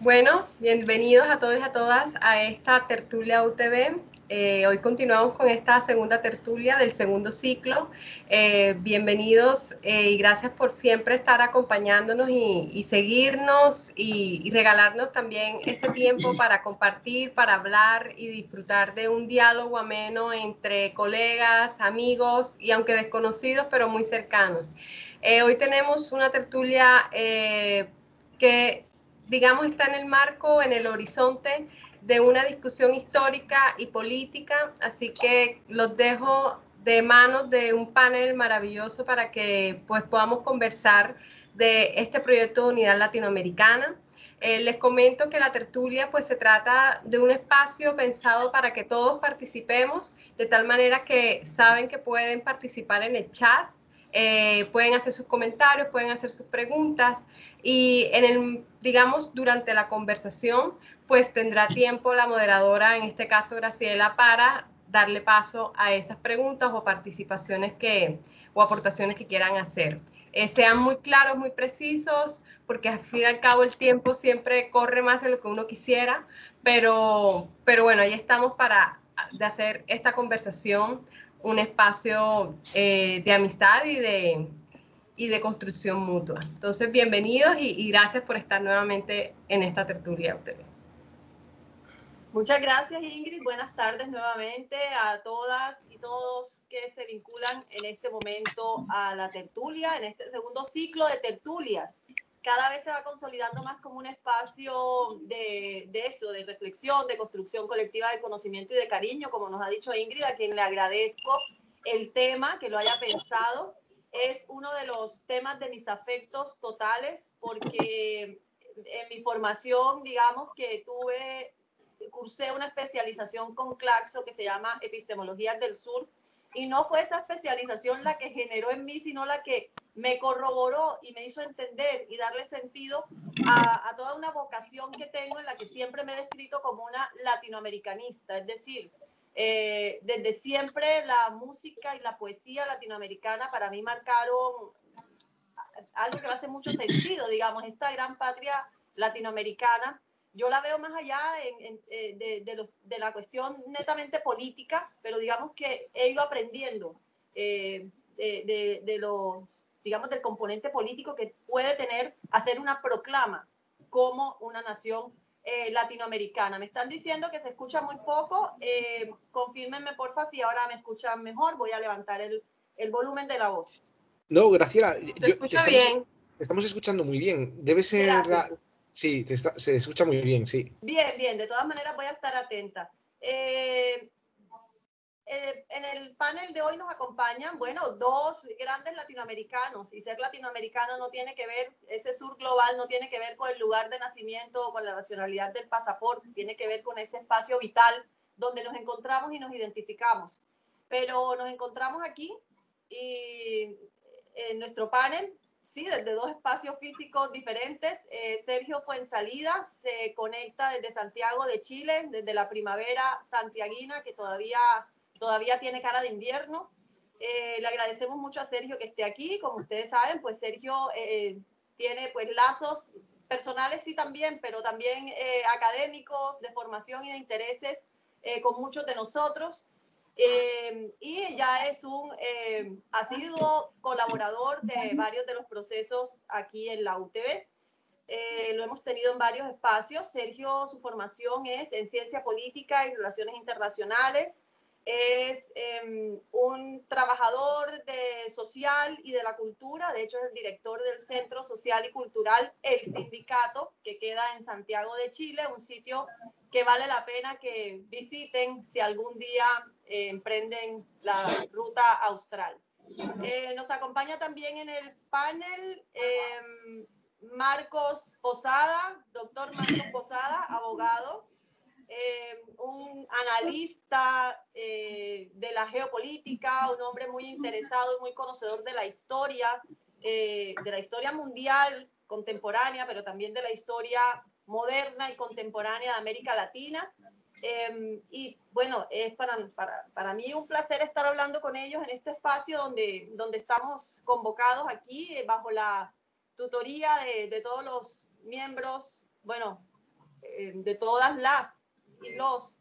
Buenos, bienvenidos a todos y a todas a esta tertulia UTV. Hoy continuamos con esta segunda tertulia del segundo ciclo. Bienvenidos y gracias por siempre estar acompañándonos y seguirnos y regalarnos también este tiempo para compartir, para hablar y disfrutar de un diálogo ameno entre colegas, amigos y aunque desconocidos, pero muy cercanos. Hoy tenemos una tertulia que digamos, está en el marco, en el horizonte de una discusión histórica y política, así que los dejo de manos de un panel maravilloso para que pues podamos conversar de este proyecto de unidad latinoamericana. Les comento que la tertulia pues se trata de un espacio pensado para que todos participemos, de tal manera que saben que pueden participar en el chat, pueden hacer sus comentarios, pueden hacer sus preguntas y digamos, durante la conversación, pues tendrá tiempo la moderadora, en este caso Graciela, para darle paso a esas preguntas o participaciones o aportaciones que quieran hacer. Sean muy claros, muy precisos, porque al fin y al cabo el tiempo siempre corre más de lo que uno quisiera, pero bueno, ahí estamos para hacer esta conversación un espacio de amistad y de construcción mutua. Entonces, bienvenidos y gracias por estar nuevamente en esta tertulia ustedes. Muchas gracias, Ingrid. Buenas tardes nuevamente a todas y todos que se vinculan en este momento a la tertulia, en este segundo ciclo de tertulias. Cada vez se va consolidando más como un espacio de reflexión, de construcción colectiva de conocimiento y de cariño, como nos ha dicho Ingrid, a quien le agradezco el tema, que lo haya pensado. Es uno de los temas de mis afectos totales, porque en mi formación, digamos que cursé una especialización con Claxo que se llama Epistemologías del Sur, y no fue esa especialización la que generó en mí, sino la que me corroboró y me hizo entender y darle sentido a toda una vocación que tengo, en la que siempre me he descrito como una latinoamericanista. Es decir, desde siempre la música y la poesía latinoamericana para mí marcaron algo que me hace mucho sentido, digamos, esta gran patria latinoamericana. Yo la veo más allá de la cuestión netamente política, pero digamos que he ido aprendiendo digamos, del componente político que puede tener hacer una proclama como una nación latinoamericana. Me están diciendo que se escucha muy poco. Confírmenme, porfa, si ahora me escuchan mejor. Voy a levantar el volumen de la voz. No, Graciela, ¿Se escucha bien? Estamos escuchando muy bien. Debe ser sí, se escucha muy bien, sí. Bien, bien. De todas maneras voy a estar atenta. En el panel de hoy nos acompañan, bueno, dos grandes latinoamericanos, y ser latinoamericano no tiene que ver, ese sur global no tiene que ver con el lugar de nacimiento o con la nacionalidad del pasaporte, tiene que ver con ese espacio vital donde nos encontramos y nos identificamos. Pero nos encontramos aquí y en nuestro panel, sí, desde dos espacios físicos diferentes. Sergio Fuenzalida se conecta desde Santiago de Chile, desde la primavera santiaguina, que todavía tiene cara de invierno. Le agradecemos mucho a Sergio que esté aquí. Como ustedes saben, pues Sergio tiene pues lazos personales, sí, también, pero también académicos, de formación y de intereses con muchos de nosotros. Y ya es un asiduo colaborador de varios de los procesos aquí en la UTV. Lo hemos tenido en varios espacios. Sergio, su formación es en ciencia política y relaciones internacionales. Es un trabajador social y de la cultura. De hecho, es el director del Centro Social y Cultural El Sindicato, que queda en Santiago de Chile, un sitio que vale la pena que visiten si algún día emprenden la ruta austral. Nos acompaña también en el panel Marcos Posada, doctor Marcos Posada, abogado, un analista de la geopolítica, un hombre muy interesado y muy conocedor de la historia mundial contemporánea, pero también de la historia moderna y contemporánea de América Latina. Y bueno, es para mí un placer estar hablando con ellos en este espacio donde estamos convocados aquí bajo la tutoría de todos los miembros, bueno, de todas las y los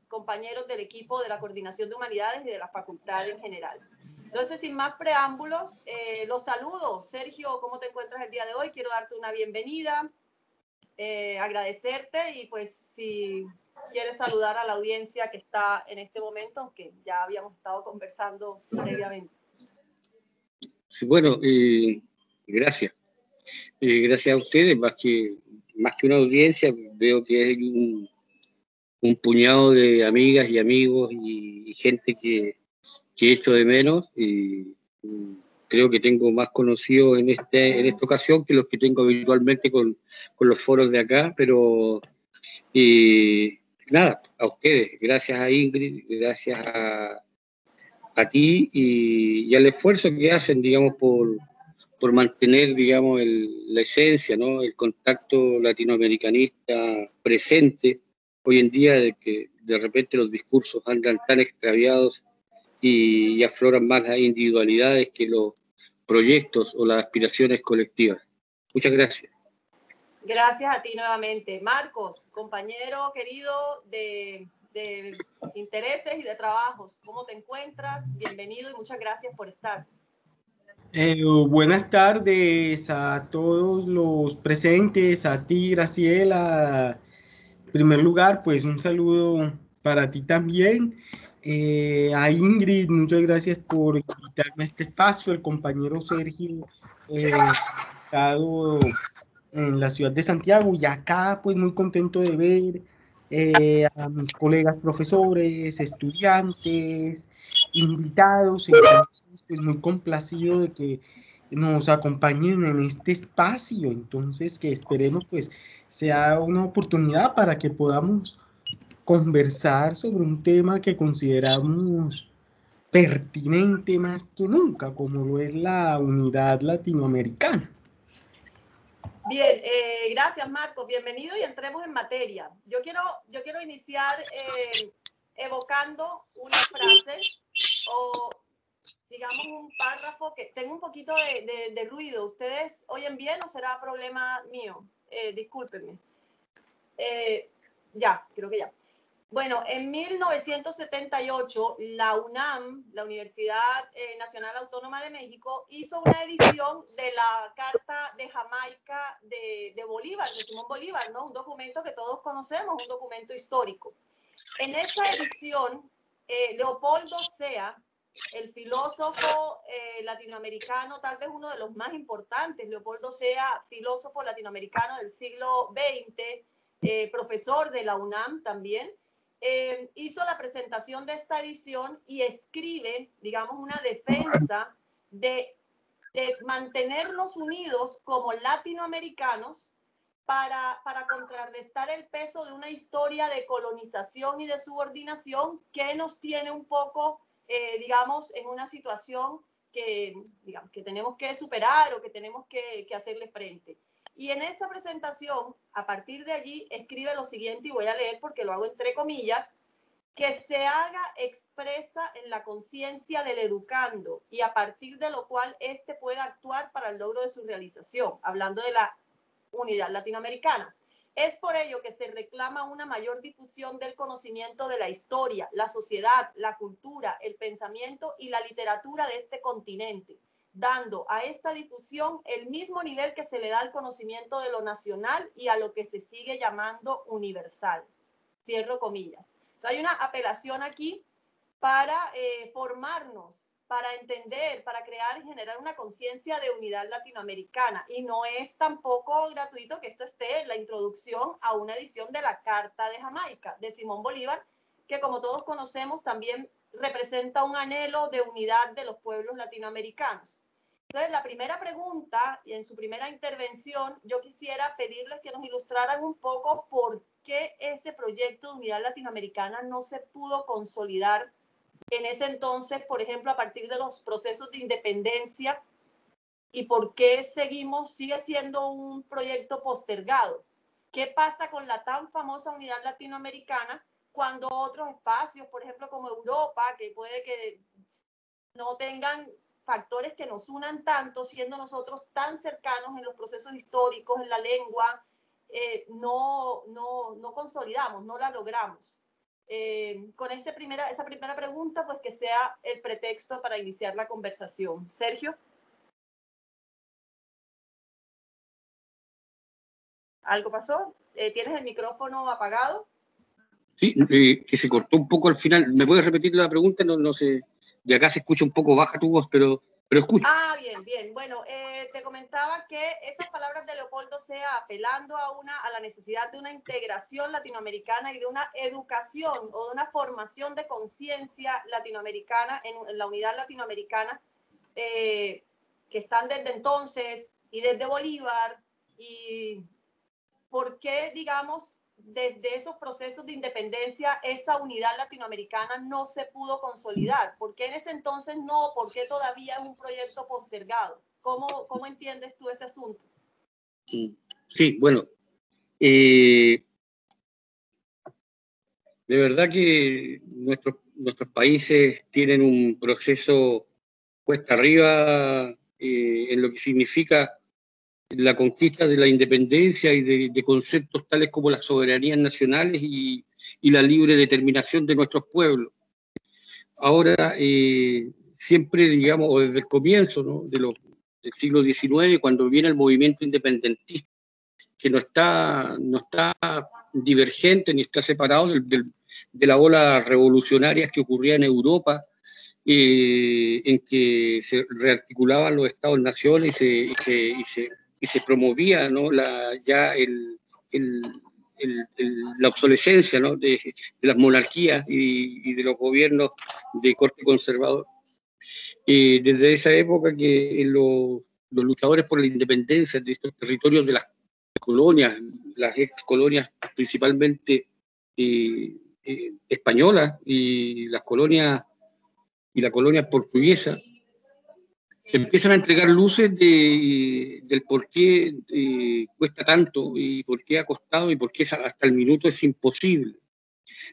compañeros del equipo de la Coordinación de Humanidades y de la facultad en general. Entonces, sin más preámbulos, los saludo. Sergio, ¿cómo te encuentras el día de hoy? Quiero darte una bienvenida, agradecerte y pues si quieres saludar a la audiencia que está en este momento, aunque ya habíamos estado conversando previamente. Sí, bueno, gracias. Gracias a ustedes, más que una audiencia, veo que hay un puñado de amigas y amigos y gente que echo de menos, y creo que tengo más conocidos en esta ocasión que los que tengo habitualmente con los foros de acá, pero nada, a ustedes, gracias a Ingrid, gracias a ti y al esfuerzo que hacen, digamos, por mantener, digamos, la esencia, ¿no? El contacto latinoamericanista presente hoy en día, de que de repente los discursos andan tan extraviados y afloran más las individualidades que los proyectos o las aspiraciones colectivas. Muchas gracias. Gracias a ti nuevamente. Marcos, compañero querido de intereses y de trabajos, ¿cómo te encuentras? Bienvenido y muchas gracias por estar. Buenas tardes a todos los presentes, a ti, Graciela. En primer lugar, pues un saludo para ti también. A Ingrid, muchas gracias por invitarme a este espacio. El compañero Sergio, estado en la ciudad de Santiago, y acá pues muy contento de ver a mis colegas profesores, estudiantes, invitados. Entonces pues muy complacido de que nos acompañen en este espacio. Entonces que esperemos pues sea una oportunidad para que podamos conversar sobre un tema que consideramos pertinente más que nunca, como lo es la unidad latinoamericana. Bien, gracias Marcos, bienvenido y entremos en materia. Yo quiero iniciar evocando una frase o digamos un párrafo que tengo un poquito de ruido. ¿Ustedes oyen bien o será problema mío? Discúlpenme. Ya, creo que ya. Bueno, en 1978, la UNAM, la Universidad Nacional Autónoma de México, hizo una edición de la Carta de Jamaica de Bolívar, de Simón Bolívar, ¿no? Un documento que todos conocemos, un documento histórico. En esa edición, Leopoldo Sea, el filósofo latinoamericano, tal vez uno de los más importantes, Leopoldo Sea, filósofo latinoamericano del siglo XX, profesor de la UNAM también, hizo la presentación de esta edición y escribe, digamos, una defensa de mantenernos unidos como latinoamericanos para contrarrestar el peso de una historia de colonización y de subordinación que nos tiene un poco, digamos, en una situación que, digamos, que tenemos que superar o que tenemos que hacerle frente. Y en esa presentación, a partir de allí, escribe lo siguiente, y voy a leer porque lo hago entre comillas: que se haga expresa en la conciencia del educando y a partir de lo cual éste pueda actuar para el logro de su realización, hablando de la unidad latinoamericana. Es por ello que se reclama una mayor difusión del conocimiento de la historia, la sociedad, la cultura, el pensamiento y la literatura de este continente, dando a esta difusión el mismo nivel que se le da al conocimiento de lo nacional y a lo que se sigue llamando universal. Cierro comillas. Entonces, hay una apelación aquí para formarnos, para entender, para crear y generar una conciencia de unidad latinoamericana. Y no es tampoco gratuito que esto esté en la introducción a una edición de la Carta de Jamaica de Simón Bolívar, que como todos conocemos también representa un anhelo de unidad de los pueblos latinoamericanos. Entonces, la primera pregunta, y en su primera intervención, yo quisiera pedirles que nos ilustraran un poco por qué ese proyecto de unidad latinoamericana no se pudo consolidar en ese entonces, por ejemplo, a partir de los procesos de independencia, y por qué sigue siendo un proyecto postergado. ¿Qué pasa con la tan famosa unidad latinoamericana cuando otros espacios, por ejemplo, como Europa, que puede que no tengan factores que nos unan tanto, siendo nosotros tan cercanos en los procesos históricos, en la lengua, no consolidamos, no la logramos. Con esa primera pregunta, pues que sea el pretexto para iniciar la conversación. Sergio. ¿Algo pasó? ¿Tienes el micrófono apagado? Sí, que se cortó un poco al final. ¿Me puedes repetir la pregunta? No sé, de acá se escucha un poco baja tu voz, pero escucho. Ah, bien. Bueno, te comentaba que esas palabras de Leopoldo Sea, apelando a la necesidad de una integración latinoamericana y de una educación o de una formación de conciencia latinoamericana en la unidad latinoamericana, que están desde entonces y desde Bolívar, y por qué, digamos, desde esos procesos de independencia, esa unidad latinoamericana no se pudo consolidar. ¿Por qué en ese entonces no? ¿Por qué todavía es un proyecto postergado? ¿Cómo entiendes tú ese asunto? Sí, bueno, de verdad que nuestros países tienen un proceso cuesta arriba en lo que significa la conquista de la independencia y de conceptos tales como las soberanías nacionales y la libre determinación de nuestros pueblos. Ahora, siempre, digamos, o desde el comienzo, ¿no?, del siglo XIX, cuando viene el movimiento independentista, que no está divergente ni está separado de la ola revolucionaria que ocurría en Europa, en que se rearticulaban los estados-naciones y se promovía, ¿no?, la obsolescencia, ¿no?, de las monarquías y de los gobiernos de corte conservador. Desde esa época que los luchadores por la independencia de estos territorios de las colonias, las ex colonias principalmente españolas y la colonia portuguesa, empiezan a entregar luces del por qué cuesta tanto y por qué ha costado y por qué hasta el minuto es imposible.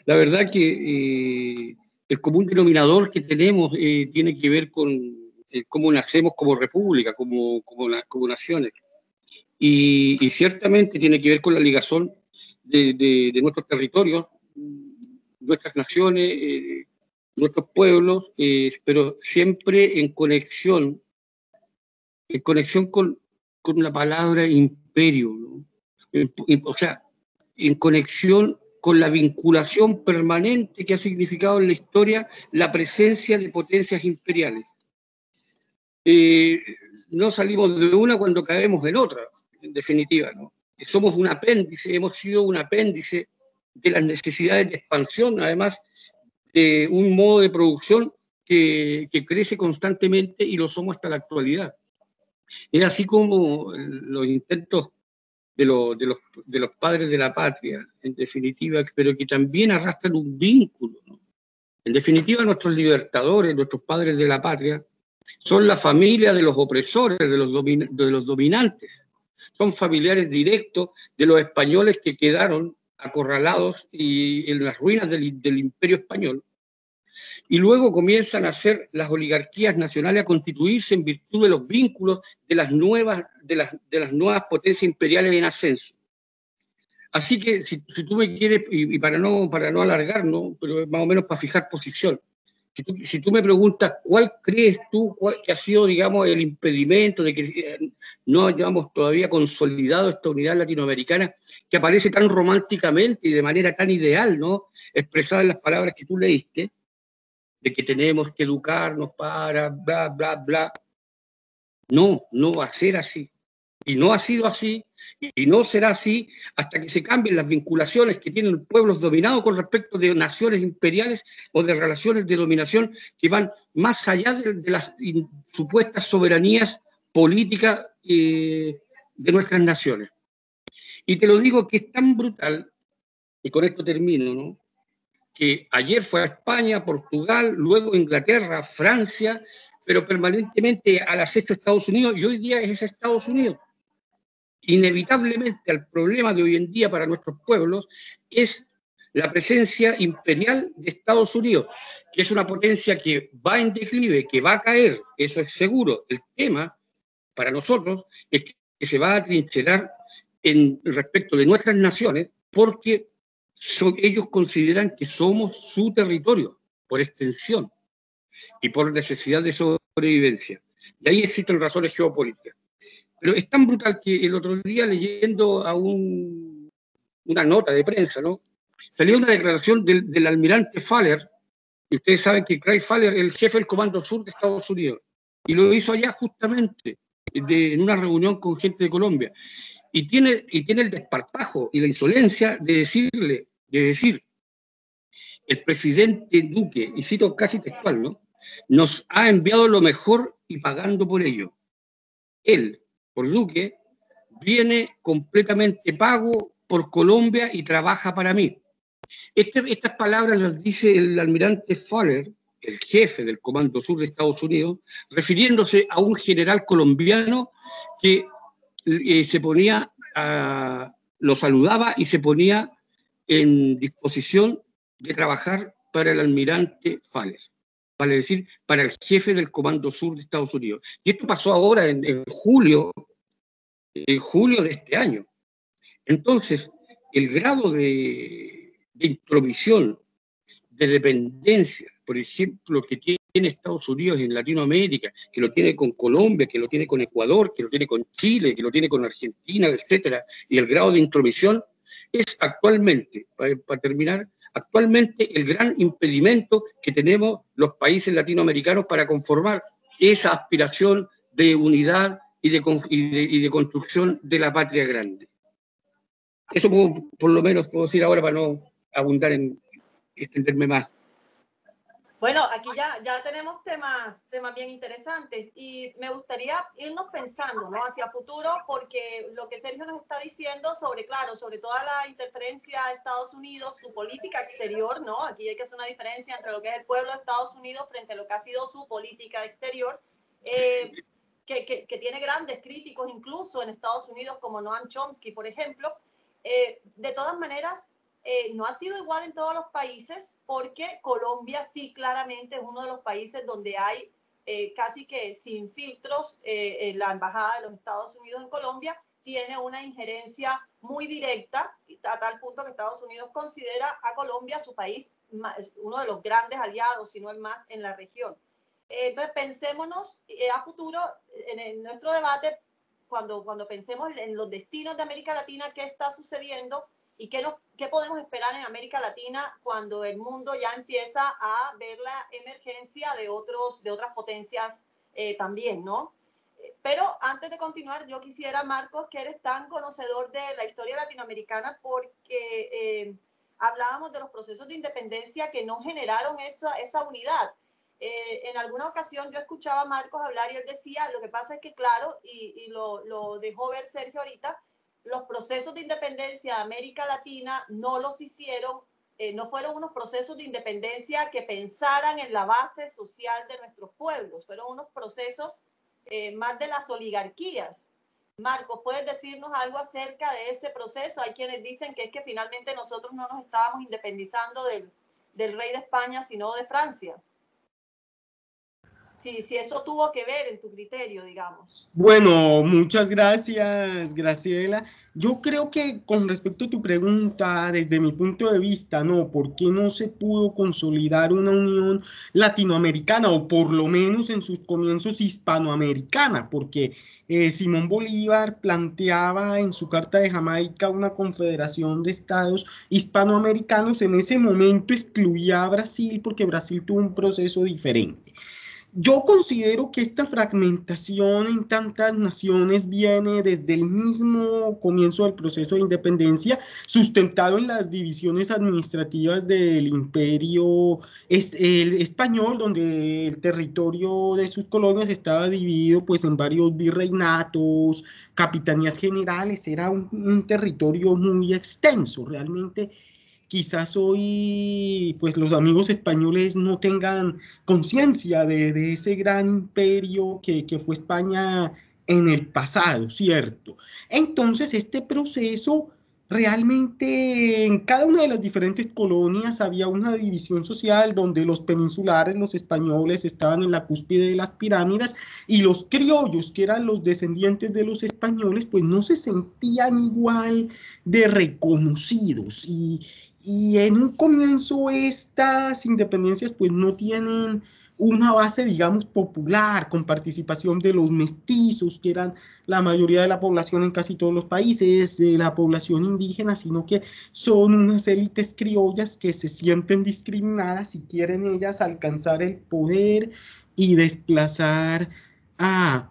La verdad que el común denominador que tenemos tiene que ver con cómo nacemos como república, como naciones. Y ciertamente tiene que ver con la ligazón de nuestros territorios, nuestras naciones, nuestros pueblos, pero siempre en conexión con la palabra imperio, ¿no? O sea, en conexión con la vinculación permanente que ha significado en la historia la presencia de potencias imperiales. No salimos de una cuando caemos en otra, en definitiva, ¿no? Somos un apéndice, hemos sido un apéndice de las necesidades de expansión, además de un modo de producción que crece constantemente y lo somos hasta la actualidad. Es así como los intentos de los padres de la patria, en definitiva, pero que también arrastran un vínculo, ¿no? En definitiva, nuestros libertadores, nuestros padres de la patria, son la familia de los opresores, de los dominantes. Son familiares directos de los españoles que quedaron acorralados y en las ruinas del Imperio Español. Y luego comienzan a hacer las oligarquías nacionales, a constituirse en virtud de los vínculos de las nuevas potencias imperiales en ascenso. Así que si tú me quieres, y para no alargar, ¿no?, pero más o menos para fijar posición, si tú me preguntas cuál crees tú que ha sido, digamos, el impedimento de que no hayamos todavía consolidado esta unidad latinoamericana que aparece tan románticamente y de manera tan ideal, ¿no?, expresada en las palabras que tú leíste, de que tenemos que educarnos para bla, bla, bla. No va a ser así. Y no ha sido así, y no será así hasta que se cambien las vinculaciones que tienen pueblos dominados con respecto de naciones imperiales o de relaciones de dominación que van más allá de las supuestas soberanías políticas de nuestras naciones. Y te lo digo que es tan brutal, y con esto termino, ¿no?, que ayer fue a España, Portugal, luego Inglaterra, Francia, pero permanentemente al acecho Estados Unidos, y hoy día es Estados Unidos. Inevitablemente al problema de hoy en día para nuestros pueblos es la presencia imperial de Estados Unidos, que es una potencia que va en declive, que va a caer, eso es seguro. El tema para nosotros es que se va a atrincherar respecto de nuestras naciones, porque ellos consideran que somos su territorio, por extensión y por necesidad de sobrevivencia. Y ahí existen razones geopolíticas. Pero es tan brutal que el otro día, leyendo una nota de prensa, ¿no?, salió una declaración del almirante Faller, y ustedes saben que Craig Faller es el jefe del Comando Sur de Estados Unidos, y lo hizo allá justamente en una reunión con gente de Colombia, y tiene el desparpajo y la insolencia de decir, el presidente Duque, y cito casi textual, ¿no?, nos ha enviado lo mejor y pagando por ello. Él, por Duque, viene completamente pago por Colombia y trabaja para mí. Estas palabras las dice el almirante Faller, el jefe del Comando Sur de Estados Unidos, refiriéndose a un general colombiano que lo saludaba y se ponía en disposición de trabajar para el almirante Faller, vale decir, para el jefe del Comando Sur de Estados Unidos. Y esto pasó ahora en julio de este año. Entonces, el grado de intromisión, de dependencia, por ejemplo, que tiene Estados Unidos en Latinoamérica, que lo tiene con Colombia, que lo tiene con Ecuador, que lo tiene con Chile, que lo tiene con Argentina, etcétera, y el grado de intromisión es actualmente, para terminar, actualmente el gran impedimento que tenemos los países latinoamericanos para conformar esa aspiración de unidad y de construcción de la patria grande. Eso por lo menos puedo decir ahora para no abundar en extenderme más. Bueno, aquí ya tenemos temas bien interesantes y me gustaría irnos pensando, ¿no?, hacia futuro, porque lo que Sergio nos está diciendo sobre toda la interferencia de Estados Unidos, su política exterior, ¿no? Aquí hay que hacer una diferencia entre lo que es el pueblo de Estados Unidos frente a lo que ha sido su política exterior, que tiene grandes críticos incluso en Estados Unidos como Noam Chomsky, por ejemplo. De todas maneras, no ha sido igual en todos los países, porque Colombia sí claramente es uno de los países donde hay casi que sin filtros, la embajada de los Estados Unidos en Colombia tiene una injerencia muy directa, a tal punto que Estados Unidos considera a Colombia su país, uno de los grandes aliados, si no el más, en la región. Entonces pensémonos a futuro en nuestro debate, cuando pensemos en los destinos de América Latina, qué está sucediendo y qué podemos esperar en América Latina cuando el mundo ya empieza a ver la emergencia de otras potencias también, ¿no? Pero antes de continuar, yo quisiera, Marcos, que eres tan conocedor de la historia latinoamericana, porque hablábamos de los procesos de independencia que no generaron esa unidad. En alguna ocasión yo escuchaba a Marcos hablar y él decía, lo que pasa es que, claro, y lo dejó ver Sergio ahorita, los procesos de independencia de América Latina no fueron unos procesos de independencia que pensaran en la base social de nuestros pueblos, fueron unos procesos más de las oligarquías. Marcos, ¿puedes decirnos algo acerca de ese proceso? Hay quienes dicen que es que finalmente nosotros no nos estábamos independizando del rey de España, sino de Francia. Si eso tuvo que ver en tu criterio, digamos. Bueno, muchas gracias, Graciela. Yo creo que con respecto a tu pregunta, desde mi punto de vista, no, ¿por qué no se pudo consolidar una unión latinoamericana o por lo menos en sus comienzos hispanoamericana? Porque Simón Bolívar planteaba en su Carta de Jamaica una confederación de estados hispanoamericanos. En ese momento excluía a Brasil porque Brasil tuvo un proceso diferente. Yo considero que esta fragmentación en tantas naciones viene desde el mismo comienzo del proceso de independencia, sustentado en las divisiones administrativas del imperio español, donde el territorio de sus colonias estaba dividido pues en varios virreinatos, capitanías generales. Era un territorio muy extenso, realmente. Quizás hoy pues los amigos españoles no tengan conciencia de ese gran imperio que fue España en el pasado, ¿cierto? Entonces este proceso realmente en cada una de las diferentes colonias había una división social donde los peninsulares, los españoles, estaban en la cúspide de las pirámides y los criollos, que eran los descendientes de los españoles, pues no se sentían igual de reconocidos. Y en un comienzo estas independencias pues no tienen una base, digamos, popular, con participación de los mestizos, que eran la mayoría de la población en casi todos los países, de la población indígena, sino que son unas élites criollas que se sienten discriminadas y quieren ellas alcanzar el poder y desplazar a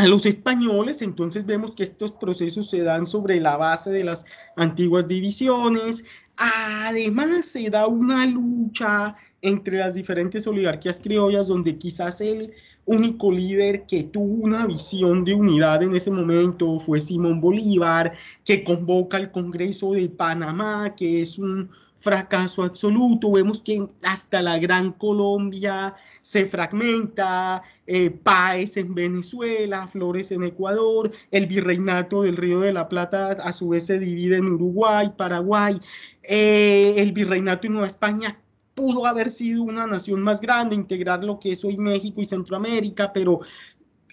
los españoles. Entonces vemos que estos procesos se dan sobre la base de las antiguas divisiones. Además se da una lucha entre las diferentes oligarquías criollas, donde quizás el único líder que tuvo una visión de unidad en ese momento fue Simón Bolívar, que convoca el Congreso de Panamá, que es un fracaso absoluto. Vemos que hasta la Gran Colombia se fragmenta, Páez en Venezuela, Flores en Ecuador, el virreinato del Río de la Plata a su vez se divide en Uruguay, Paraguay, el virreinato de Nueva España pudo haber sido una nación más grande, integrar lo que es hoy México y Centroamérica, pero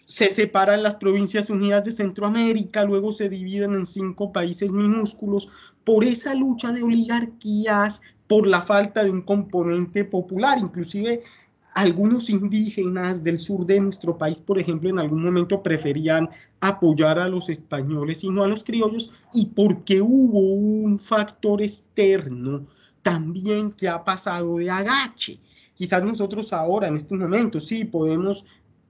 se separan las Provincias Unidas de Centroamérica, luego se dividen en 5 países minúsculos por esa lucha de oligarquías, por la falta de un componente popular. Inclusive algunos indígenas del sur de nuestro país, por ejemplo, en algún momento preferían apoyar a los españoles y no a los criollos, y porque hubo un factor externo también que ha pasado de agache. Quizás nosotros ahora, en estos momentos, sí podemos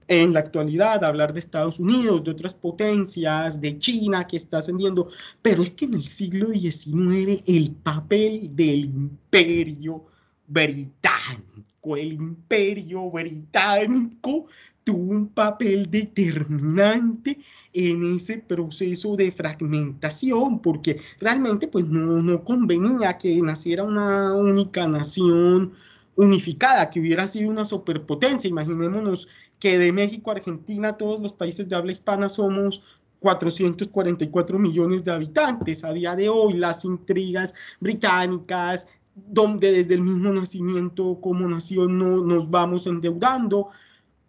en la actualidad hablar de Estados Unidos, de otras potencias, de China que está ascendiendo, pero es que en el siglo XIX el papel del imperio británico tuvo un papel determinante en ese proceso de fragmentación, porque realmente pues no convenía que naciera una única nación unificada, que hubiera sido una superpotencia. Imaginémonos que de México a Argentina, todos los países de habla hispana somos 444 millones de habitantes. A día de hoy, las intrigas británicas, donde desde el mismo nacimiento como nación no nos vamos endeudando.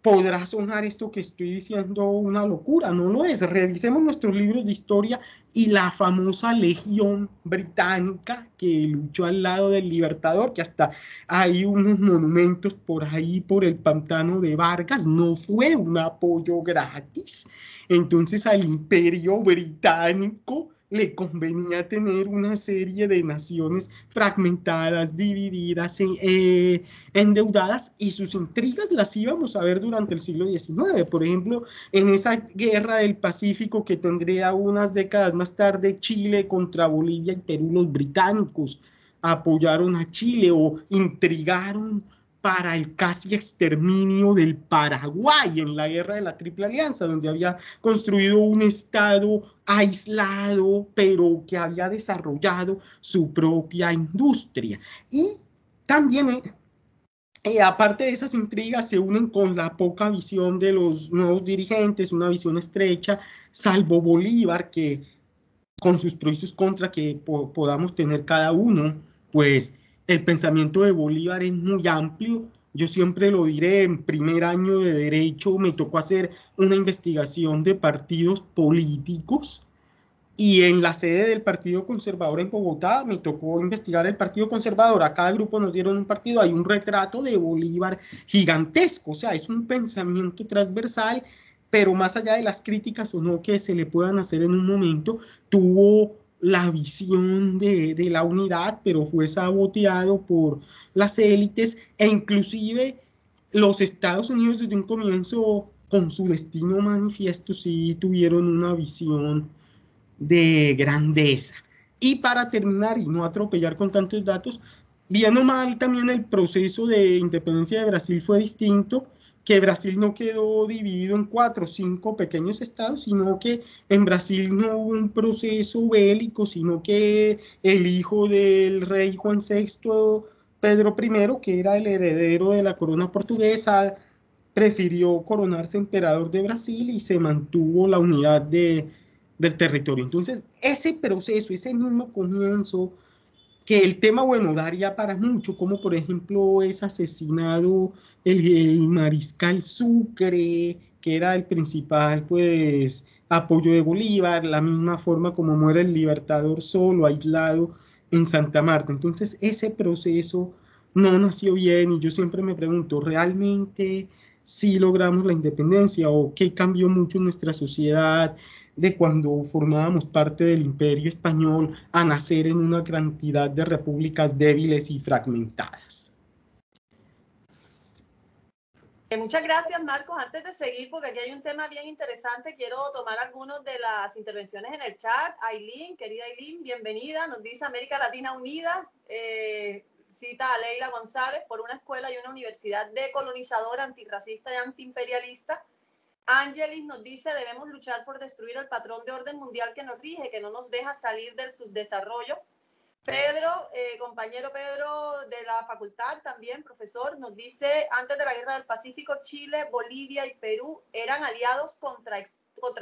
Podrá sonar esto que estoy diciendo una locura, no lo es. Revisemos nuestros libros de historia y la famosa Legión Británica que luchó al lado del Libertador, que hasta hay unos monumentos por ahí, por el pantano de Vargas, no fue un apoyo gratis. Entonces al Imperio Británico le convenía tener una serie de naciones fragmentadas, divididas, endeudadas, y sus intrigas las íbamos a ver durante el siglo XIX. Por ejemplo, en esa guerra del Pacífico que tendría unas décadas más tarde, Chile contra Bolivia y Perú, los británicos apoyaron a Chile o intrigaron para el casi exterminio del Paraguay en la guerra de la Triple Alianza, donde había construido un estado aislado, pero que había desarrollado su propia industria. Y también, aparte de esas intrigas, se unen con la poca visión de los nuevos dirigentes, una visión estrecha, salvo Bolívar, que con sus pros y sus contras que podamos tener cada uno, pues el pensamiento de Bolívar es muy amplio. Yo siempre lo diré, en primer año de Derecho me tocó hacer una investigación de partidos políticos, y en la sede del Partido Conservador en Bogotá me tocó investigar el Partido Conservador. A cada grupo nos dieron un partido, hay un retrato de Bolívar gigantesco, o sea, es un pensamiento transversal, pero más allá de las críticas o no que se le puedan hacer en un momento, tuvo la visión de la unidad, pero fue saboteado por las élites, e inclusive los Estados Unidos desde un comienzo, con su destino manifiesto, sí tuvieron una visión de grandeza. Y para terminar y no atropellar con tantos datos, bien o mal también el proceso de independencia de Brasil fue distinto, que Brasil no quedó dividido en 4 o 5 pequeños estados, sino que en Brasil no hubo un proceso bélico, sino que el hijo del rey Juan VI, Pedro I, que era el heredero de la corona portuguesa, prefirió coronarse emperador de Brasil y se mantuvo la unidad de del territorio. Entonces, ese proceso, ese mismo comienzo, que el tema, bueno, daría para mucho, como por ejemplo es asesinado el mariscal Sucre, que era el principal, pues, apoyo de Bolívar, la misma forma como muere el Libertador solo, aislado en Santa Marta. Entonces, ese proceso no nació bien y yo siempre me pregunto, ¿realmente sí logramos la independencia o qué cambió mucho en nuestra sociedad de cuando formábamos parte del Imperio Español a nacer en una cantidad de repúblicas débiles y fragmentadas? Muchas gracias, Marcos. Antes de seguir, porque aquí hay un tema bien interesante, quiero tomar algunas de las intervenciones en el chat. Aileen, querida Aileen, bienvenida. Nos dice América Latina Unida. Cita a Leila González, por una escuela y una universidad decolonizadora, antirracista y antiimperialista. Ángelis nos dice, debemos luchar por destruir el patrón de orden mundial que nos rige, que no nos deja salir del subdesarrollo. Pedro, compañero Pedro de la facultad, también profesor, nos dice, antes de la Guerra del Pacífico, Chile, Bolivia y Perú eran aliados contra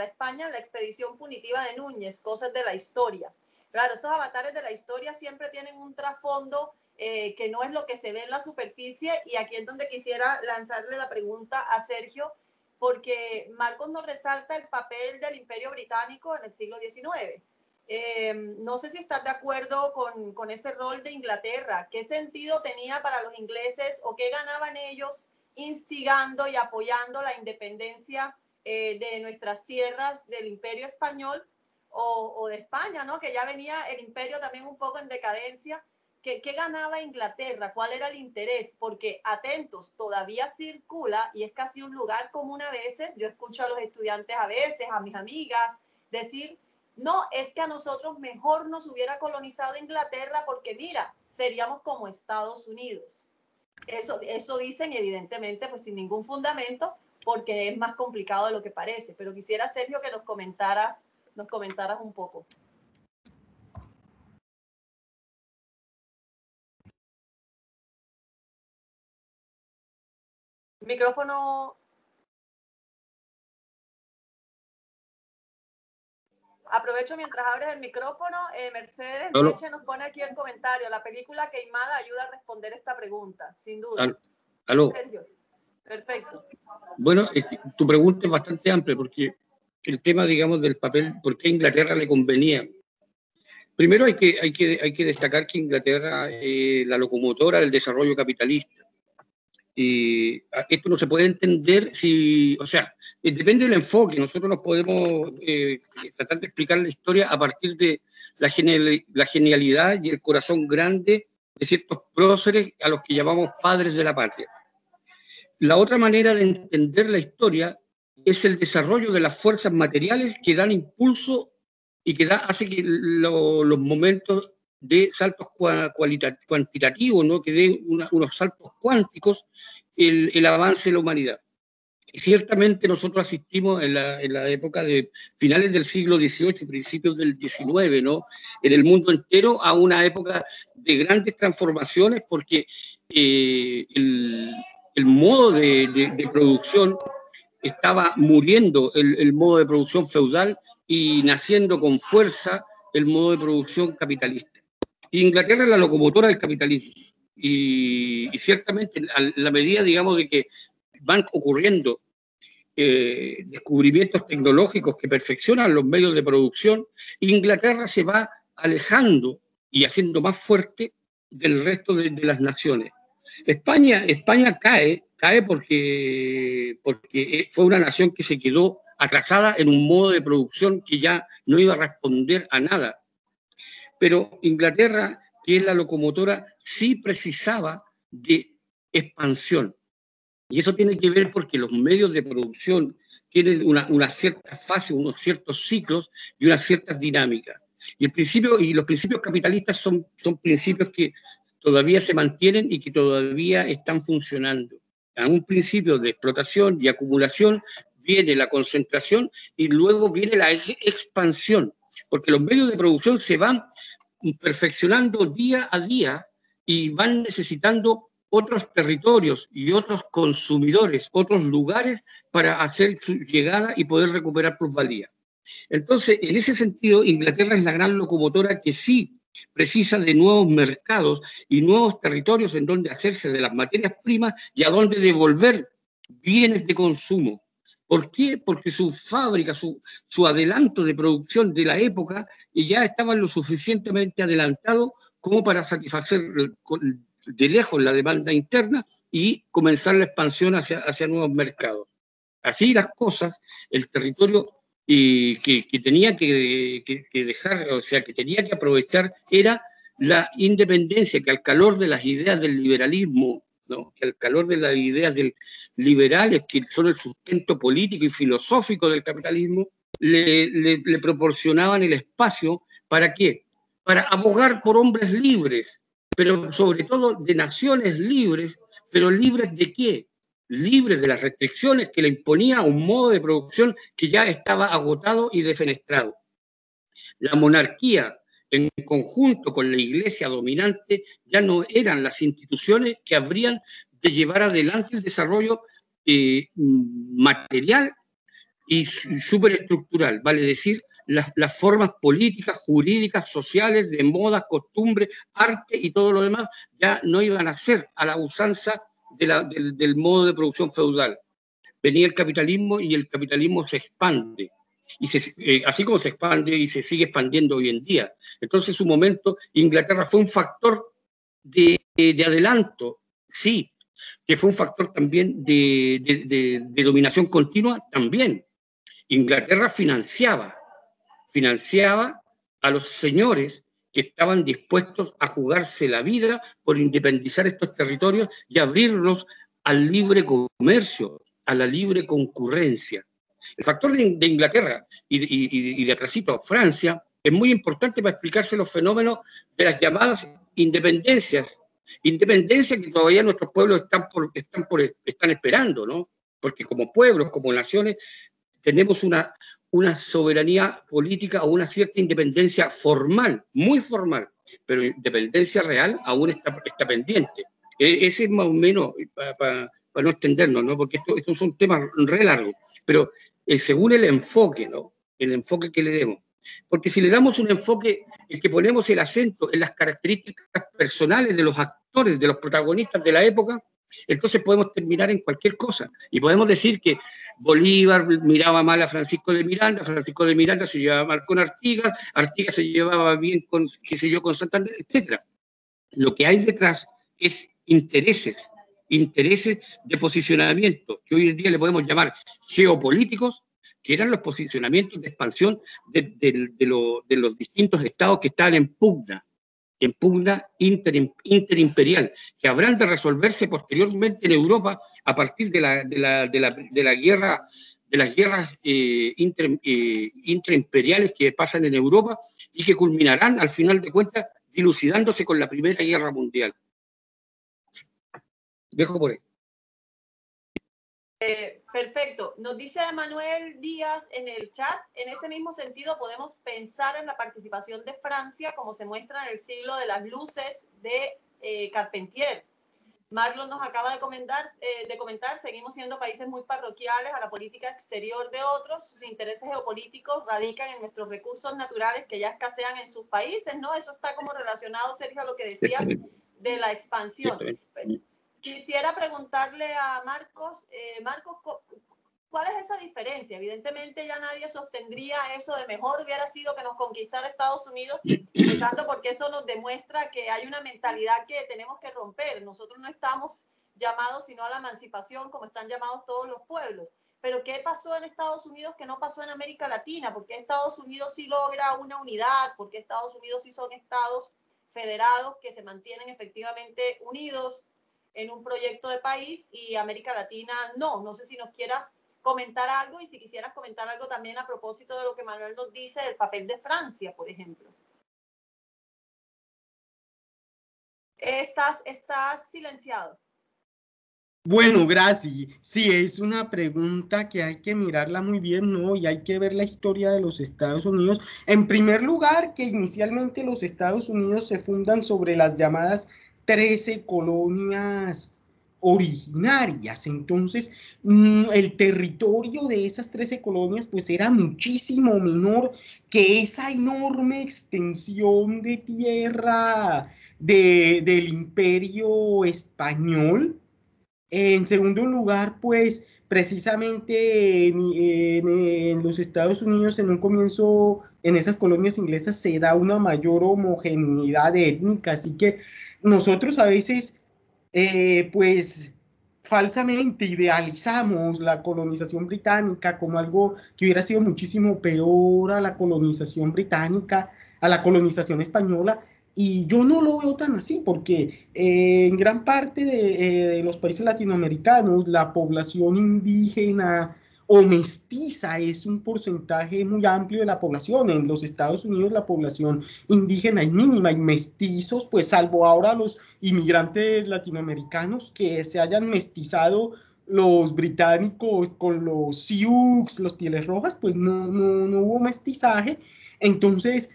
España en la expedición punitiva de Núñez, cosas de la historia. Claro, estos avatares de la historia siempre tienen un trasfondo que no es lo que se ve en la superficie, y aquí es donde quisiera lanzarle la pregunta a Sergio, porque Marcos nos resalta el papel del Imperio Británico en el siglo XIX. No sé si estás de acuerdo con ese rol de Inglaterra. ¿Qué sentido tenía para los ingleses o qué ganaban ellos instigando y apoyando la independencia de nuestras tierras del Imperio Español o de España, ¿no? Que ya venía el imperio también un poco en decadencia? ¿Qué ganaba Inglaterra? ¿Cuál era el interés? Porque, atentos, todavía circula y es casi un lugar común a veces. Yo escucho a los estudiantes a veces, a mis amigas, decir, no, es que a nosotros mejor nos hubiera colonizado Inglaterra porque, mira, seríamos como Estados Unidos. Eso dicen, evidentemente, pues sin ningún fundamento, porque es más complicado de lo que parece. Pero quisiera, Sergio, que nos comentaras un poco. Micrófono. Aprovecho mientras abres el micrófono. Mercedes Leche nos pone aquí el comentario. La película Queimada ayuda a responder esta pregunta, sin duda. ¿Aló? Sergio. Perfecto. Bueno, tu pregunta es bastante amplia porque el tema, digamos, del papel, ¿por qué a Inglaterra le convenía? Primero hay que destacar que Inglaterra es la locomotora del desarrollo capitalista. Y esto no se puede entender si, o sea, depende del enfoque. Nosotros nos podemos tratar de explicar la historia a partir de la genialidad y el corazón grande de ciertos próceres a los que llamamos padres de la patria. La otra manera de entender la historia es el desarrollo de las fuerzas materiales que dan impulso y que hace que los momentos de saltos cuantitativos, ¿no? Que den unos saltos cuánticos el avance de la humanidad. Y ciertamente nosotros asistimos en la época de finales del siglo XVIII, principios del XIX, ¿no? En el mundo entero, a una época de grandes transformaciones, porque el modo de producción estaba muriendo, el modo de producción feudal, y naciendo con fuerza el modo de producción capitalista. Inglaterra es la locomotora del capitalismo y ciertamente a la medida, digamos, de que van ocurriendo descubrimientos tecnológicos que perfeccionan los medios de producción, Inglaterra se va alejando y haciendo más fuerte del resto de las naciones. España cae porque fue una nación que se quedó atrasada en un modo de producción que ya no iba a responder a nada. Pero Inglaterra, que es la locomotora, sí precisaba de expansión. Y eso tiene que ver porque los medios de producción tienen una cierta fase, unos ciertos ciclos y unas ciertas dinámicas. Y los principios capitalistas son principios que todavía se mantienen y que todavía están funcionando. A un principio de explotación y acumulación viene la concentración y luego viene la expansión, porque los medios de producción se van perfeccionando día a día y van necesitando otros territorios y otros consumidores, otros lugares para hacer su llegada y poder recuperar plusvalía. Entonces, en ese sentido, Inglaterra es la gran locomotora que sí precisa de nuevos mercados y nuevos territorios en donde hacerse de las materias primas y a donde devolver bienes de consumo. ¿Por qué? Porque sus fábricas, su adelanto de producción de la época ya estaban lo suficientemente adelantados como para satisfacer de lejos la demanda interna y comenzar la expansión hacia nuevos mercados. Así las cosas, el territorio que tenía que dejar, o sea, que tenía que aprovechar era la independencia, que al calor de las ideas del liberalismo, ¿no? Que al calor de las ideas liberales, que son el sustento político y filosófico del capitalismo, le proporcionaban el espacio. ¿Para qué? Para abogar por hombres libres, pero sobre todo de naciones libres, pero libres ¿de qué? Libres de las restricciones que le imponía un modo de producción que ya estaba agotado y defenestrado. La monarquía, en conjunto con la iglesia dominante, ya no eran las instituciones que habrían de llevar adelante el desarrollo material y superestructural, vale decir, las formas políticas, jurídicas, sociales, de moda, costumbre, arte y todo lo demás, ya no iban a ser a la usanza del modo de producción feudal. Venía el capitalismo y el capitalismo se expande. Y así como se expande y se sigue expandiendo hoy en día. Entonces, en su momento, Inglaterra fue un factor de adelanto, sí, que fue un factor también de dominación continua, también. Inglaterra financiaba a los señores que estaban dispuestos a jugarse la vida por independizar estos territorios y abrirlos al libre comercio, a la libre concurrencia. El factor de Inglaterra y de atrásito Francia es muy importante para explicarse los fenómenos de las llamadas independencias que todavía nuestros pueblos están esperando, ¿no? Porque como pueblos, como naciones, tenemos una soberanía política o una cierta independencia formal, muy formal, pero independencia real aún está pendiente. Ese es más o menos, para no extendernos, ¿no? Porque estos son temas re largos, pero según el enfoque, ¿no? El enfoque que le demos. Porque si le damos un enfoque en que ponemos el acento en las características personales de los actores, de los protagonistas de la época, entonces podemos terminar en cualquier cosa. Y podemos decir que Bolívar miraba mal a Francisco de Miranda se llevaba mal con Artigas se llevaba bien con, qué sé yo, con Santander, etc. Lo que hay detrás es intereses de posicionamiento, que hoy en día le podemos llamar geopolíticos, que eran los posicionamientos de expansión de los distintos estados que estaban en pugna interimperial, que habrán de resolverse posteriormente en Europa a partir de la guerra, de las guerras interimperiales que pasan en Europa y que culminarán, al final de cuentas, dilucidándose con la Primera Guerra Mundial. Dejo por ahí. Perfecto. Nos dice Manuel Díaz en el chat, en ese mismo sentido podemos pensar en la participación de Francia como se muestra en el siglo de las luces de Carpentier. Marlon nos acaba de comentar, seguimos siendo países muy parroquiales a la política exterior de otros, sus intereses geopolíticos radican en nuestros recursos naturales que ya escasean en sus países, ¿no? Eso está como relacionado, Sergio, a lo que decías de la expansión. Quisiera preguntarle a Marcos, ¿cuál es esa diferencia? Evidentemente ya nadie sostendría eso de mejor hubiera sido que nos conquistara Estados Unidos, empezando porque eso nos demuestra que hay una mentalidad que tenemos que romper. Nosotros no estamos llamados sino a la emancipación como están llamados todos los pueblos. Pero ¿qué pasó en Estados Unidos que no pasó en América Latina? ¿Por qué Estados Unidos sí logra una unidad? ¿Por qué Estados Unidos sí son estados federados que se mantienen efectivamente unidos en un proyecto de país y América Latina no? No sé si nos quieras comentar algo y si quisieras comentar algo también a propósito de lo que Manuel nos dice del papel de Francia, por ejemplo. Estás silenciado. Bueno, Graci, sí, es una pregunta que hay que mirarla muy bien, ¿no? Y hay que ver la historia de los Estados Unidos. En primer lugar, que inicialmente los Estados Unidos se fundan sobre las llamadas 13 colonias originarias. Entonces, el territorio de esas 13 colonias pues era muchísimo menor que esa enorme extensión de tierra del Imperio Español. En segundo lugar, pues precisamente en los Estados Unidos, en un comienzo, en esas colonias inglesas se da una mayor homogeneidad étnica, así que nosotros a veces, pues falsamente idealizamos la colonización británica como algo que hubiera sido muchísimo peor a la colonización británica, a la colonización española, y yo no lo veo tan así, porque en gran parte de los países latinoamericanos la población indígena o mestiza es un porcentaje muy amplio de la población. En los Estados Unidos la población indígena es mínima y mestizos, pues salvo ahora los inmigrantes latinoamericanos que se hayan mestizado los británicos con los Sioux, los pieles rojas, pues no hubo mestizaje. Entonces,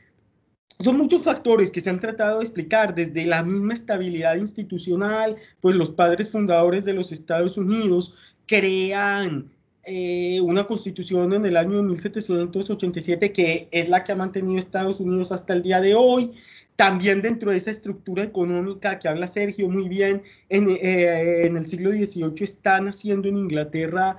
son muchos factores que se han tratado de explicar, desde la misma estabilidad institucional, pues los padres fundadores de los Estados Unidos crean una constitución en el año 1787 que es la que ha mantenido Estados Unidos hasta el día de hoy. También dentro de esa estructura económica que habla Sergio muy bien, en el siglo XVIII está naciendo en Inglaterra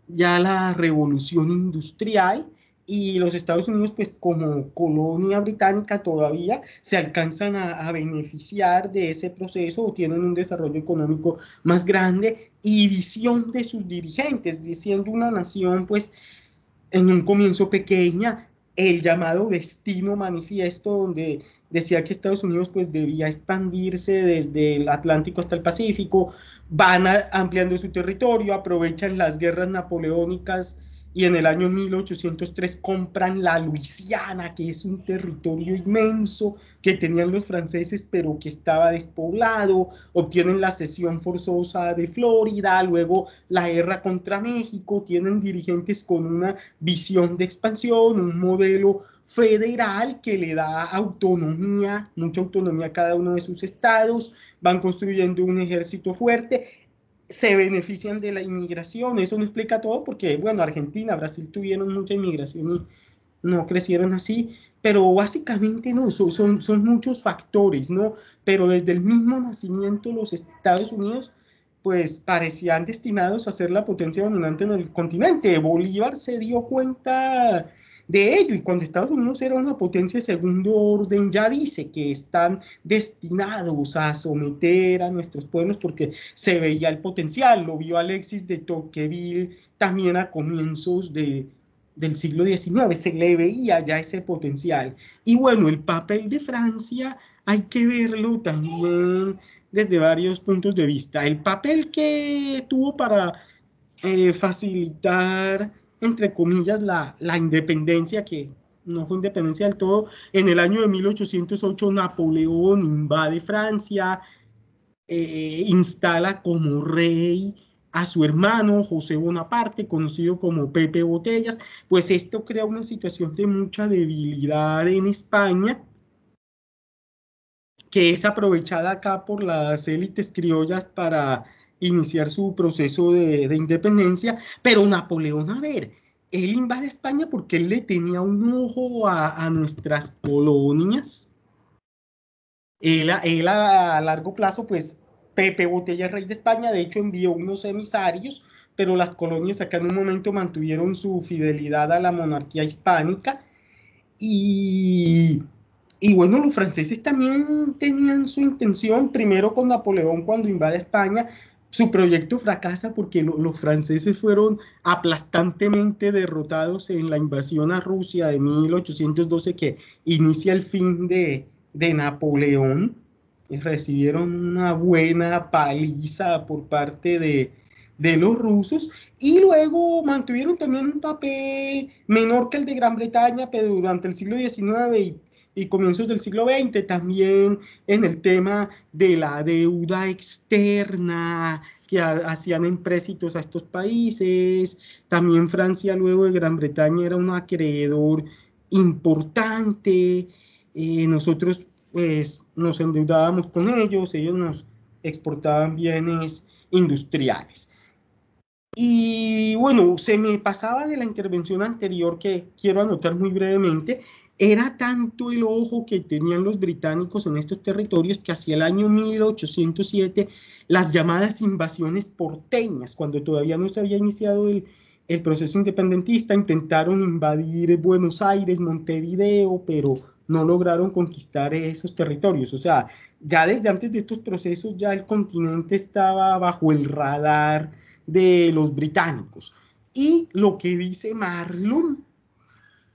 ya la revolución industrial, y los Estados Unidos, pues como colonia británica todavía se alcanzan a beneficiar de ese proceso o tienen un desarrollo económico más grande y visión de sus dirigentes, siendo una nación pues en un comienzo pequeña. El llamado destino manifiesto, donde decía que Estados Unidos pues debía expandirse desde el Atlántico hasta el Pacífico, van ampliando su territorio, aprovechan las guerras napoleónicas y en el año 1803 compran la Luisiana, que es un territorio inmenso que tenían los franceses, pero que estaba despoblado, obtienen la cesión forzosa de Florida, luego la guerra contra México, tienen dirigentes con una visión de expansión, un modelo federal que le da autonomía, mucha autonomía a cada uno de sus estados, van construyendo un ejército fuerte, se benefician de la inmigración. Eso no explica todo porque, bueno, Argentina, Brasil tuvieron mucha inmigración y no crecieron así, pero básicamente no, son muchos factores, ¿no? Pero desde el mismo nacimiento los Estados Unidos pues parecían destinados a ser la potencia dominante en el continente. Bolívar se dio cuenta de ello, y cuando Estados Unidos era una potencia de segundo orden ya dice que están destinados a someter a nuestros pueblos porque se veía el potencial. Lo vio Alexis de Tocqueville también a comienzos del siglo XIX, se le veía ya ese potencial. Y bueno, el papel de Francia hay que verlo también desde varios puntos de vista. El papel que tuvo para facilitar, entre comillas, la independencia, que no fue independencia del todo. En el año de 1808 Napoleón invade Francia, instala como rey a su hermano José Bonaparte, conocido como Pepe Botellas. Pues esto crea una situación de mucha debilidad en España, que es aprovechada acá por las élites criollas para iniciar su proceso de independencia. Pero Napoleón, a ver, él invade España porque él le tenía un ojo a nuestras colonias. Él a largo plazo, pues Pepe Botella, rey de España, de hecho envió unos emisarios, pero las colonias acá en un momento mantuvieron su fidelidad a la monarquía hispánica. Y bueno, los franceses también tenían su intención, primero con Napoleón cuando invade España. Su proyecto fracasa porque los franceses fueron aplastantemente derrotados en la invasión a Rusia de 1812, que inicia el fin de Napoleón. Y recibieron una buena paliza por parte de los rusos, y luego mantuvieron también un papel menor que el de Gran Bretaña, pero durante el siglo XIX y comienzos del siglo XX, también en el tema de la deuda externa que hacían empréstitos a estos países. También Francia, luego de Gran Bretaña, era un acreedor importante. Nosotros pues nos endeudábamos con ellos, ellos nos exportaban bienes industriales. Y bueno, se me pasaba de la intervención anterior que quiero anotar muy brevemente, era tanto el ojo que tenían los británicos en estos territorios que hacia el año 1807 las llamadas invasiones porteñas, cuando todavía no se había iniciado el proceso independentista, intentaron invadir Buenos Aires, Montevideo, pero no lograron conquistar esos territorios. O sea, ya desde antes de estos procesos ya el continente estaba bajo el radar de los británicos. Y lo que dice Marlon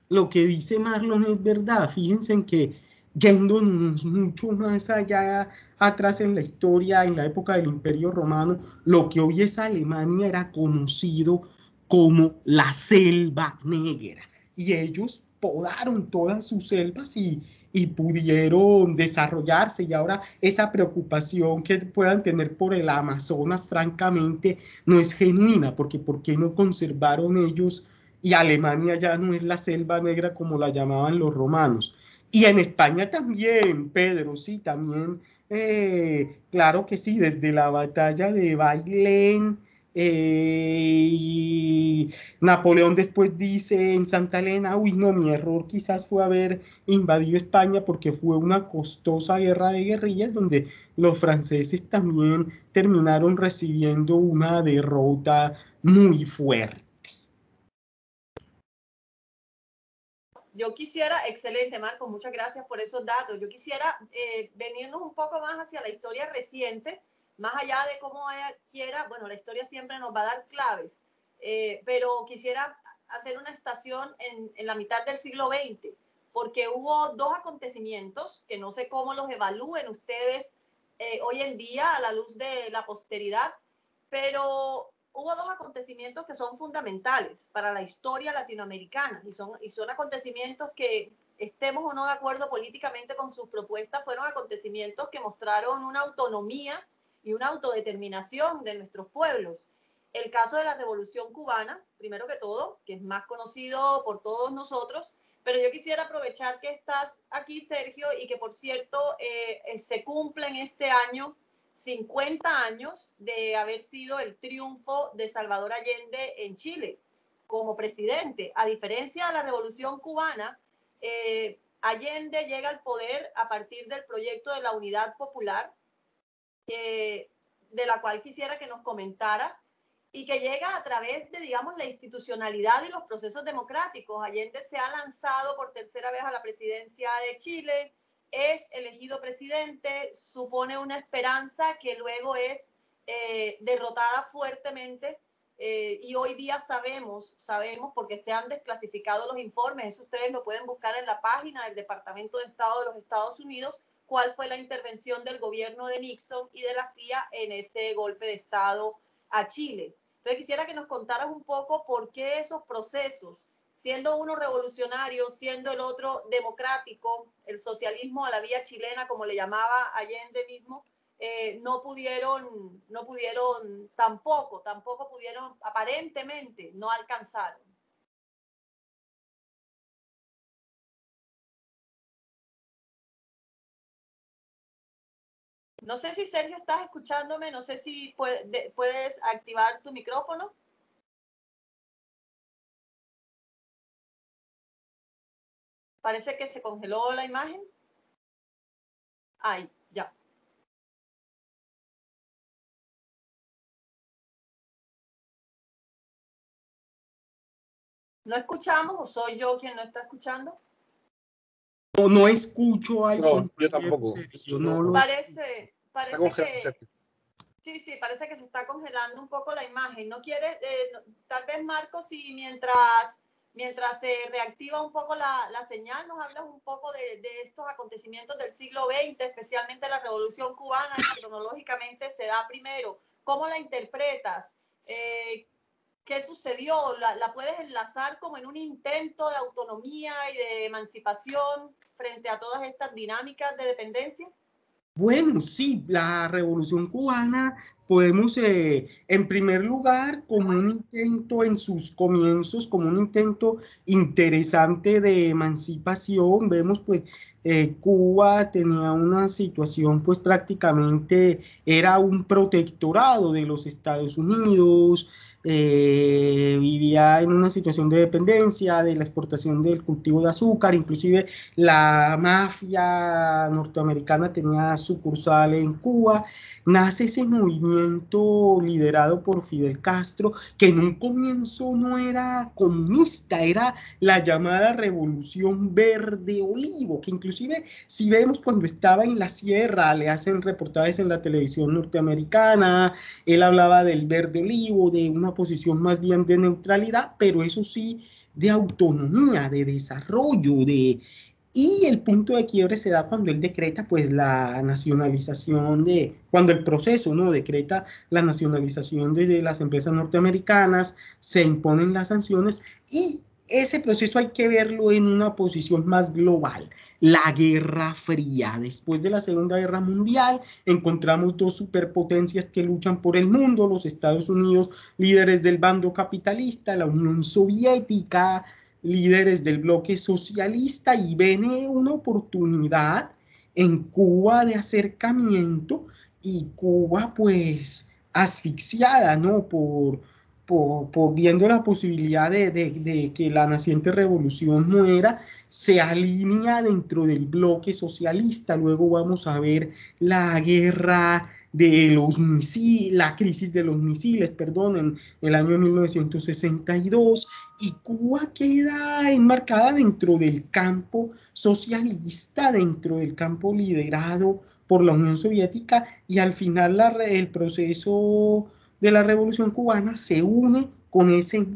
es verdad. Fíjense en que yéndonos mucho más allá atrás en la historia, en la época del Imperio Romano, lo que hoy es Alemania era conocido como la Selva Negra. Y ellos podaron todas sus selvas y pudieron desarrollarse, y ahora esa preocupación que puedan tener por el Amazonas, francamente, no es genuina, porque ¿por qué no conservaron ellos? Y Alemania ya no es la selva negra como la llamaban los romanos. Y en España también, Pedro, sí, también, claro que sí, desde la batalla de Bailén, y Napoleón después dice en Santa Elena, uy, no, mi error quizás fue haber invadido España porque fue una costosa guerra de guerrillas donde los franceses también terminaron recibiendo una derrota muy fuerte. Yo quisiera, excelente Marco, muchas gracias por esos datos. Yo quisiera venirnos un poco más hacia la historia reciente, más allá de cómo quiera, bueno, la historia siempre nos va a dar claves, pero quisiera hacer una estación en la mitad del siglo XX, porque hubo dos acontecimientos que no sé cómo los evalúen ustedes hoy en día a la luz de la posteridad, pero hubo dos acontecimientos que son fundamentales para la historia latinoamericana y son acontecimientos que, estemos o no de acuerdo políticamente con sus propuestas, fueron acontecimientos que mostraron una autonomía y una autodeterminación de nuestros pueblos. El caso de la Revolución Cubana, primero que todo, que es más conocido por todos nosotros, pero yo quisiera aprovechar que estás aquí, Sergio, y que por cierto se cumplen este año 50 años de haber sido el triunfo de Salvador Allende en Chile como presidente. A diferencia de la Revolución Cubana, Allende llega al poder a partir del proyecto de la Unidad Popular, de la cual quisiera que nos comentaras, y que llega a través de, digamos, la institucionalidad y los procesos democráticos. Allende se ha lanzado por tercera vez a la presidencia de Chile, es elegido presidente, supone una esperanza que luego es derrotada fuertemente, y hoy día sabemos porque se han desclasificado los informes, eso ustedes lo pueden buscar en la página del Departamento de Estado de los Estados Unidos, cuál fue la intervención del gobierno de Nixon y de la CIA en ese golpe de Estado a Chile. Entonces quisiera que nos contaras un poco por qué esos procesos, siendo uno revolucionario, siendo el otro democrático, el socialismo a la vía chilena, como le llamaba Allende mismo, no pudieron, tampoco pudieron, aparentemente no alcanzaron. No sé si Sergio estás escuchándome, no sé si puedes activar tu micrófono. Parece que se congeló la imagen. Ahí, ya. ¿No escuchamos o soy yo quien no está escuchando? No escucho al No, yo tampoco. Sergio, no lo parece que... Sí, parece que se está congelando un poco la imagen. ¿No quieres, tal vez Marco, si mientras se reactiva un poco la señal, nos hablas un poco de estos acontecimientos del siglo XX, especialmente la Revolución Cubana, que cronológicamente se da primero? ¿Cómo la interpretas? ¿Qué sucedió? ¿La puedes enlazar como en un intento de autonomía y de emancipación frente a todas estas dinámicas de dependencia? Bueno, sí, la Revolución Cubana podemos, en primer lugar, como un intento en sus comienzos, como un intento interesante de emancipación, vemos pues Cuba tenía una situación pues prácticamente era un protectorado de los Estados Unidos, vivía en una situación de dependencia de la exportación del cultivo de azúcar, inclusive la mafia norteamericana tenía sucursal en Cuba. Nace ese movimiento liderado por Fidel Castro, que en un comienzo no era comunista, era la llamada Revolución Verde Olivo, que inclusive si vemos cuando estaba en la sierra, le hacen reportajes en la televisión norteamericana, él hablaba del verde olivo, de una posición más bien de neutralidad, pero eso sí, de autonomía, de desarrollo, de... Y el punto de quiebre se da cuando él decreta pues la nacionalización de, cuando el proceso, ¿no? Decreta la nacionalización de las empresas norteamericanas, se imponen las sanciones y ese proceso hay que verlo en una posición más global. La Guerra Fría. Después de la Segunda Guerra Mundial, encontramos dos superpotencias que luchan por el mundo, los Estados Unidos, líderes del bando capitalista, la Unión Soviética, líderes del bloque socialista, y ven una oportunidad en Cuba de acercamiento, y Cuba pues asfixiada, ¿no? Por viendo la posibilidad de que la naciente revolución muera, se alinea dentro del bloque socialista. Luego vamos a ver la guerra de los misiles, la crisis de los misiles, perdón, en el año 1962, y Cuba queda enmarcada dentro del campo socialista, dentro del campo liderado por la Unión Soviética, y al final el proceso de la Revolución Cubana se une con ese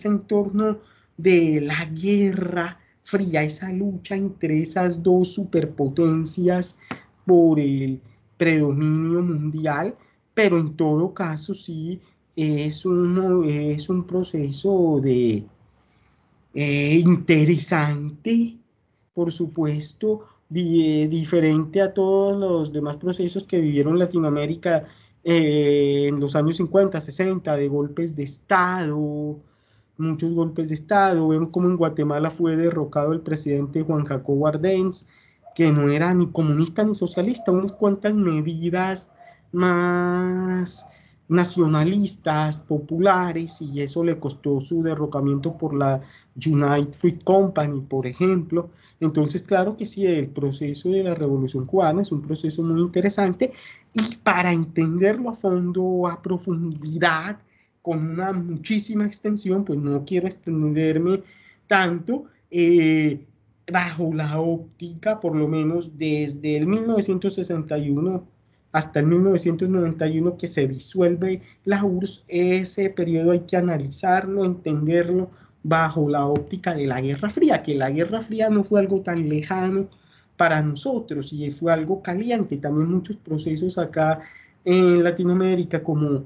entorno de la Guerra Fría, esa lucha entre esas dos superpotencias por el predominio mundial, pero en todo caso sí es un proceso de interesante, por supuesto, diferente a todos los demás procesos que vivieron Latinoamérica en los años 50, 60, de golpes de Estado, muchos golpes de Estado. Vemos como en Guatemala fue derrocado el presidente Juan Jacobo Arbenz, que no era ni comunista ni socialista, unas cuantas medidas más nacionalistas, populares, y eso le costó su derrocamiento por la United Fruit Company, por ejemplo. Entonces, claro que sí, el proceso de la Revolución Cubana es un proceso muy interesante, y para entenderlo a fondo, a profundidad, con una muchísima extensión, pues no quiero extenderme tanto, bajo la óptica, por lo menos desde el 1961 hasta el 1991, que se disuelve la URSS, ese periodo hay que analizarlo, entenderlo bajo la óptica de la Guerra Fría, que la Guerra Fría no fue algo tan lejano para nosotros y fue algo caliente. También muchos procesos acá en Latinoamérica, como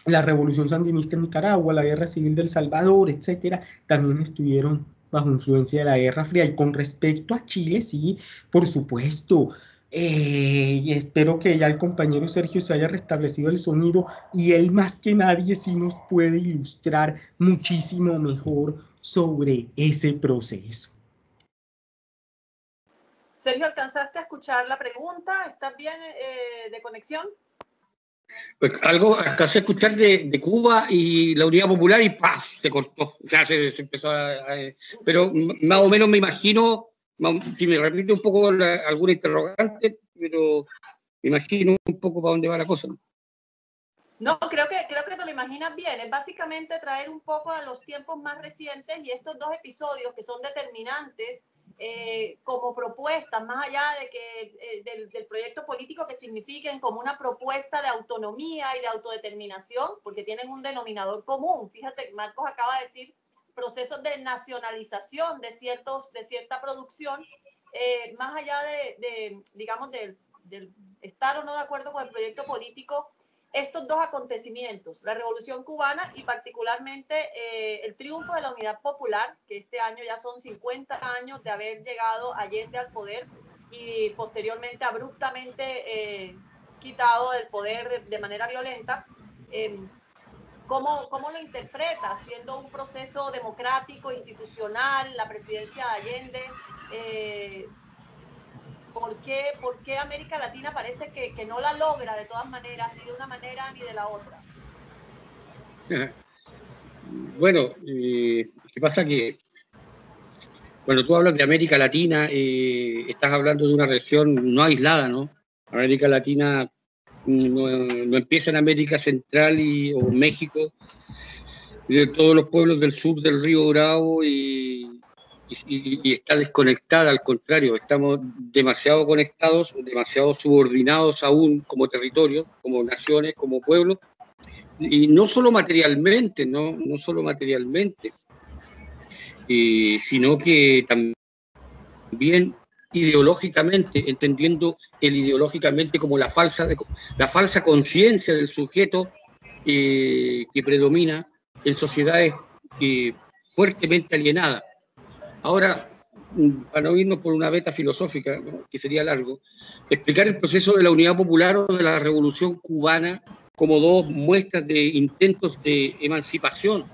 la Revolución Sandinista en Nicaragua, la Guerra Civil del Salvador, etcétera, también estuvieron bajo influencia de la Guerra Fría. Y con respecto a Chile, sí, por supuesto, y espero que ya el compañero Sergio se haya restablecido el sonido, y él más que nadie sí nos puede ilustrar muchísimo mejor sobre ese proceso. Sergio, ¿alcanzaste a escuchar la pregunta? ¿Estás bien de conexión? Pues algo alcancé a escuchar de Cuba y la Unidad Popular y ¡pah! Se cortó. O sea, se empezó pero más o menos me imagino, si me repite un poco alguna interrogante, pero me imagino un poco para dónde va la cosa. No, creo que te lo imaginas bien. Es básicamente traer un poco a los tiempos más recientes y estos dos episodios que son determinantes como propuestas, más allá de que del proyecto político, que signifiquen como una propuesta de autonomía y de autodeterminación, porque tienen un denominador común. Fíjate, Marcos acaba de decir procesos de nacionalización de cierta producción, más allá digamos, del estar o no de acuerdo con el proyecto político. Estos dos acontecimientos, la Revolución Cubana y particularmente el triunfo de la Unidad Popular, que este año ya son 50 años de haber llegado Allende al poder y posteriormente abruptamente quitado del poder de manera violenta. ¿Cómo lo interpreta? Siendo un proceso democrático, institucional, la presidencia de Allende, ¿por qué América Latina parece que no la logra de todas maneras, ni de una manera ni de la otra? Bueno, ¿qué pasa? Que cuando tú hablas de América Latina, estás hablando de una región no aislada, ¿no? América Latina no empieza en América Central o México, y de todos los pueblos del sur del Río Bravo, y está desconectada. Al contrario, estamos demasiado conectados, demasiado subordinados aún como territorios, como naciones, como pueblos, y no solo materialmente, no solo materialmente, sino que también ideológicamente, entendiendo el ideológicamente como la falsa conciencia del sujeto que predomina en sociedades fuertemente alienadas. Ahora, para no irnos por una beta filosófica, ¿no?, que sería largo, explicar el proceso de la Unidad Popular o de la Revolución Cubana como dos muestras de intentos de emancipación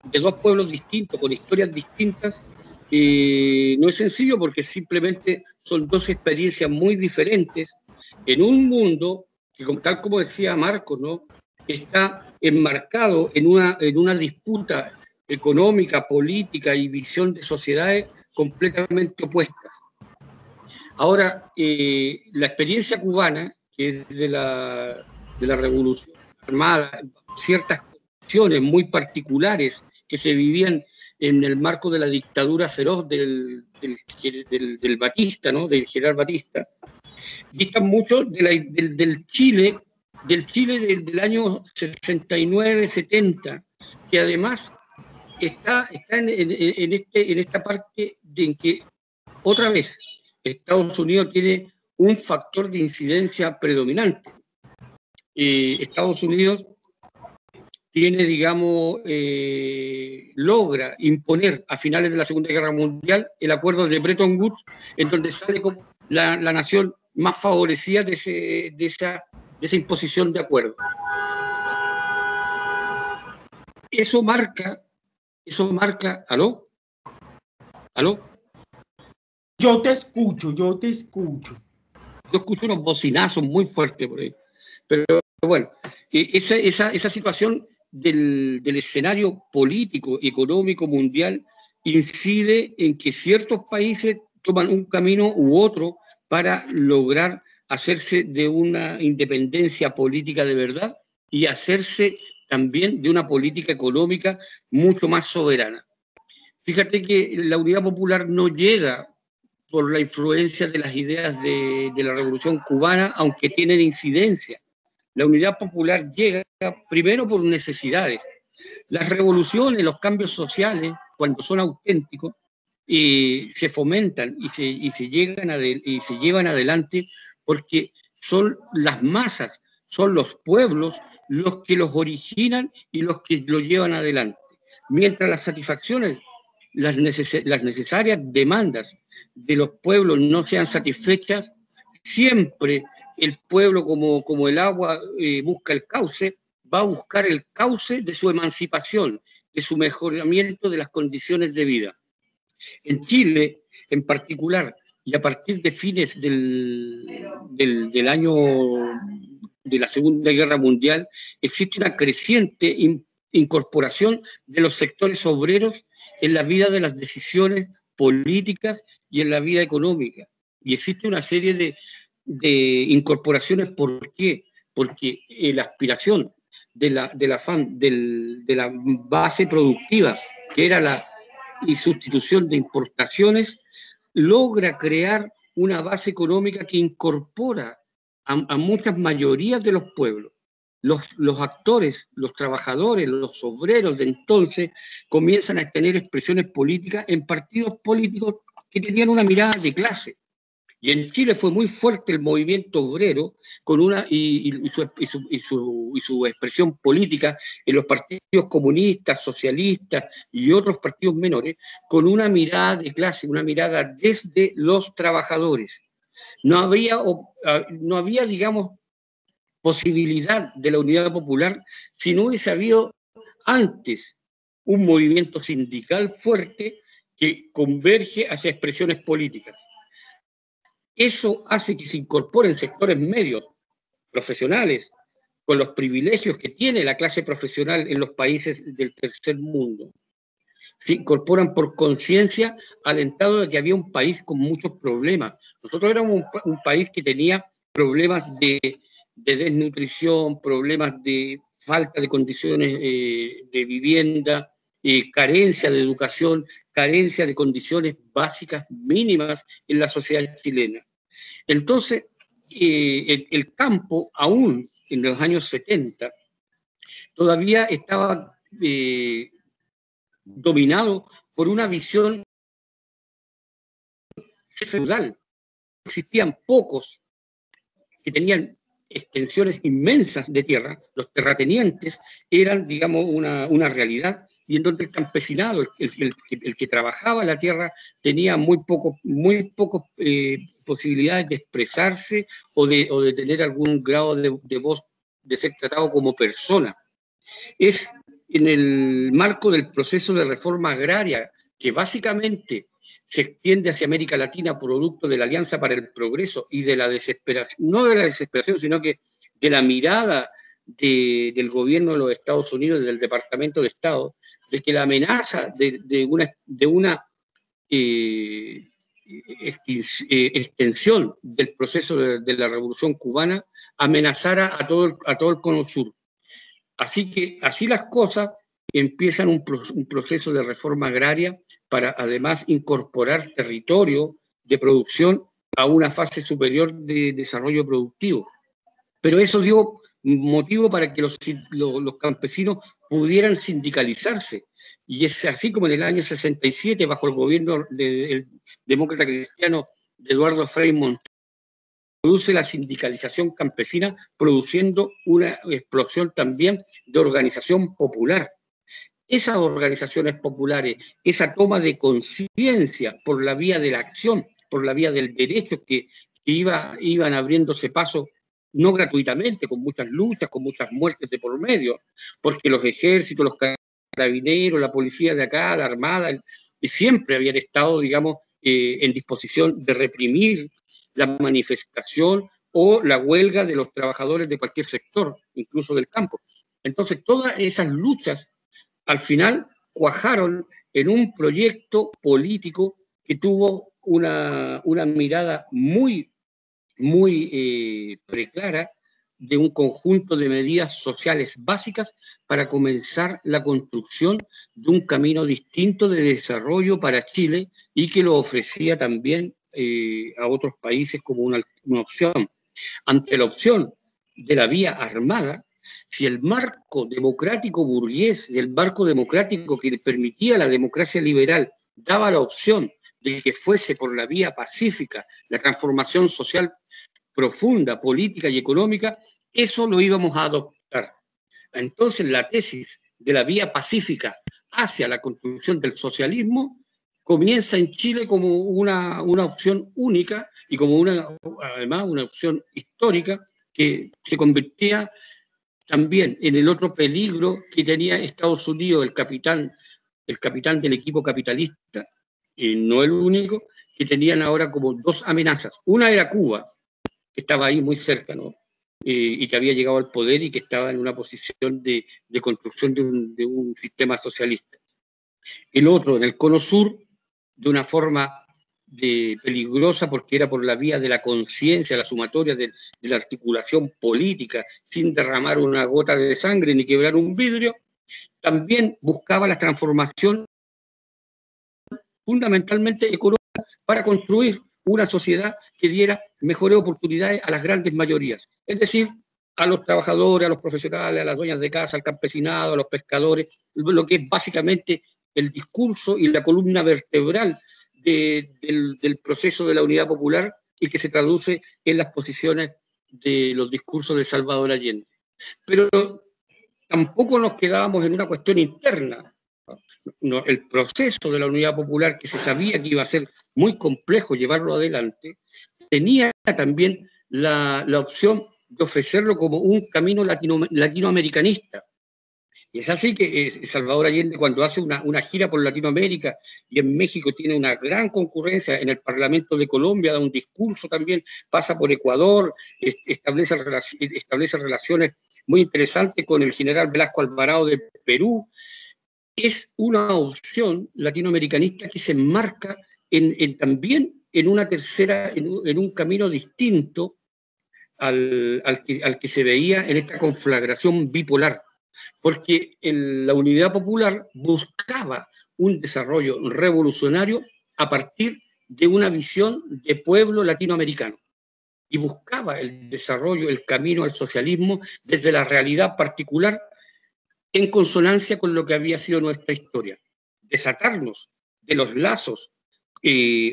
de dos pueblos distintos, con historias distintas, no es sencillo, porque simplemente son dos experiencias muy diferentes en un mundo que, tal como decía Marcos, ¿no?, está enmarcado en una disputa económica, política y visión de sociedades completamente opuestas. Ahora, la experiencia cubana, que es de la Revolución Armada, ciertas condiciones muy particulares que se vivían en el marco de la dictadura feroz del Batista, ¿no?, del general Batista, distan mucho del Chile del año 69-70, que además está en esta parte en que otra vez Estados Unidos tiene un factor de incidencia predominante. Estados Unidos tiene, digamos, logra imponer a finales de la Segunda Guerra Mundial el acuerdo de Bretton Woods, en donde sale como la nación más favorecida de esa imposición de acuerdo. Eso marca, ¿aló? Yo te escucho. Yo escucho unos bocinazos muy fuertes por ahí. Pero bueno, esa situación del escenario político, económico, mundial, incide en que ciertos países toman un camino u otro para lograr hacerse de una independencia política de verdad y hacerse también de una política económica mucho más soberana. Fíjate que la Unidad Popular no llega por la influencia de las ideas de la Revolución Cubana, aunque tienen incidencia. La Unidad Popular llega primero por necesidades. Las revoluciones, los cambios sociales, cuando son auténticos, se fomentan y se llevan adelante porque son las masas, son los pueblos los que los originan y los que lo llevan adelante. Mientras las satisfacciones, las necesarias demandas de los pueblos no sean satisfechas, siempre el pueblo, como el agua busca el cauce, va a buscar el cauce de su emancipación, de su mejoramiento de las condiciones de vida. En Chile, en particular, y a partir de fines del año de la Segunda Guerra Mundial, existe una creciente incorporación de los sectores obreros en la vida de las decisiones políticas y en la vida económica. Y existe una serie de incorporaciones. ¿Por qué? Porque la aspiración de la base productiva, que era la sustitución de importaciones, logra crear una base económica que incorpora a muchas mayorías de los pueblos. Los actores, los trabajadores, los obreros de entonces comienzan a tener expresiones políticas en partidos políticos que tenían una mirada de clase. Y en Chile fue muy fuerte el movimiento obrero con su expresión política en los partidos comunistas, socialistas y otros partidos menores, con una mirada de clase, una mirada desde los trabajadores. No había, digamos, posibilidad de la unidad popular si no hubiese habido antes un movimiento sindical fuerte que converge hacia expresiones políticas. Eso hace que se incorporen sectores medios, profesionales, con los privilegios que tiene la clase profesional en los países del tercer mundo. Se incorporan por conciencia, alentado de que había un país con muchos problemas. Nosotros éramos un país que tenía problemas de desnutrición, problemas de falta de condiciones de vivienda, carencia de educación, carencia de condiciones básicas mínimas en la sociedad chilena. Entonces, el campo, aún en los años 70, todavía estaba dominado por una visión feudal. Existían pocos que tenían extensiones inmensas de tierra, los terratenientes eran, digamos, una realidad, y en donde el campesinado, el que trabajaba la tierra, tenía muy pocas posibilidades de expresarse o de tener algún grado de voz, de ser tratado como persona. Es en el marco del proceso de reforma agraria, que básicamente se extiende hacia América Latina producto de la Alianza para el Progreso y de la desesperación, no de la desesperación, sino que de la mirada del gobierno de los Estados Unidos, del Departamento de Estado, de que la amenaza de una extensión del proceso de la Revolución Cubana amenazara a todo el Cono Sur. Así que así las cosas empiezan un proceso de reforma agraria para además incorporar territorio de producción a una fase superior de desarrollo productivo. Pero eso dio motivo para que los campesinos pudieran sindicalizarse. Y es así como en el año 67, bajo el gobierno del demócrata cristiano de Eduardo Frei Montalva, produce la sindicalización campesina, produciendo una explosión también de organización popular. Esas organizaciones populares, esa toma de conciencia por la vía de la acción, por la vía del derecho que iban abriéndose paso, no gratuitamente, con muchas luchas, con muchas muertes de por medio, porque los ejércitos, los carabineros, la policía de acá, la armada, siempre habían estado, digamos, en disposición de reprimir la manifestación o la huelga de los trabajadores de cualquier sector, incluso del campo. Entonces, todas esas luchas al final cuajaron en un proyecto político que tuvo una mirada muy preclara de un conjunto de medidas sociales básicas para comenzar la construcción de un camino distinto de desarrollo para Chile y que lo ofrecía también a otros países como una opción. Ante la opción de la vía armada, si el marco democrático burgués, el marco democrático que permitía la democracia liberal, daba la opción de que fuese por la vía pacífica la transformación social profunda, política y económica, eso lo íbamos a adoptar. Entonces la tesis de la vía pacífica hacia la construcción del socialismo comienza en Chile como una opción única y como además una opción histórica que se convertía también en el otro peligro que tenía Estados Unidos, el capitán del equipo capitalista, no el único, que tenían ahora como dos amenazas. Una era Cuba, que estaba ahí muy cerca, ¿no? Y que había llegado al poder y que estaba en una posición de construcción de un sistema socialista. El otro, en el Cono Sur, de una forma peligrosa porque era por la vía de la conciencia, la sumatoria de la articulación política, sin derramar una gota de sangre ni quebrar un vidrio, también buscaba la transformación fundamentalmente económica para construir una sociedad que diera mejores oportunidades a las grandes mayorías, es decir, a los trabajadores, a los profesionales, a las dueñas de casa, al campesinado, a los pescadores, lo que es básicamente el discurso y la columna vertebral del proceso de la unidad popular y que se traduce en las posiciones de los discursos de Salvador Allende. Pero tampoco nos quedábamos en una cuestión interna. No, el proceso de la unidad popular, que se sabía que iba a ser muy complejo llevarlo adelante, tenía también la opción de ofrecerlo como un camino latinoamericanista. Y es así que Salvador Allende, cuando hace una gira por Latinoamérica y en México tiene una gran concurrencia, en el Parlamento de Colombia da un discurso también, pasa por Ecuador, establece relaciones muy interesantes con el general Velasco Alvarado de Perú. Es una opción latinoamericanista que se enmarca también en una tercera, en un camino distinto al que se veía en esta conflagración bipolar, porque la Unidad Popular buscaba un desarrollo revolucionario a partir de una visión de pueblo latinoamericano y buscaba el desarrollo, el camino al socialismo desde la realidad particular en consonancia con lo que había sido nuestra historia, desatarnos de los lazos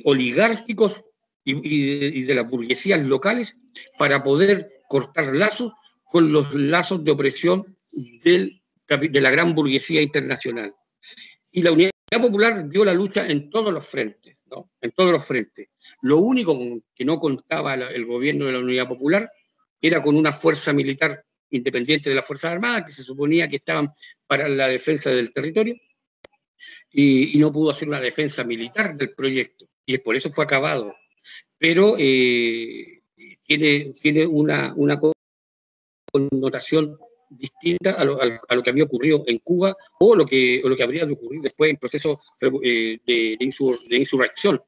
oligárquicos y de las burguesías locales para poder cortar lazos con los lazos de opresión de la gran burguesía internacional. Y la Unidad Popular dio la lucha en todos los frentes, ¿no? En todos los frentes. Lo único que no contaba el gobierno de la Unidad Popular era con una fuerza militar independiente de las Fuerzas Armadas, que se suponía que estaban para la defensa del territorio, y no pudo hacer una defensa militar del proyecto, y por eso fue acabado. Pero tiene una connotación distinta a lo que había ocurrido en Cuba o lo que habría de ocurrir después en procesos de insurrección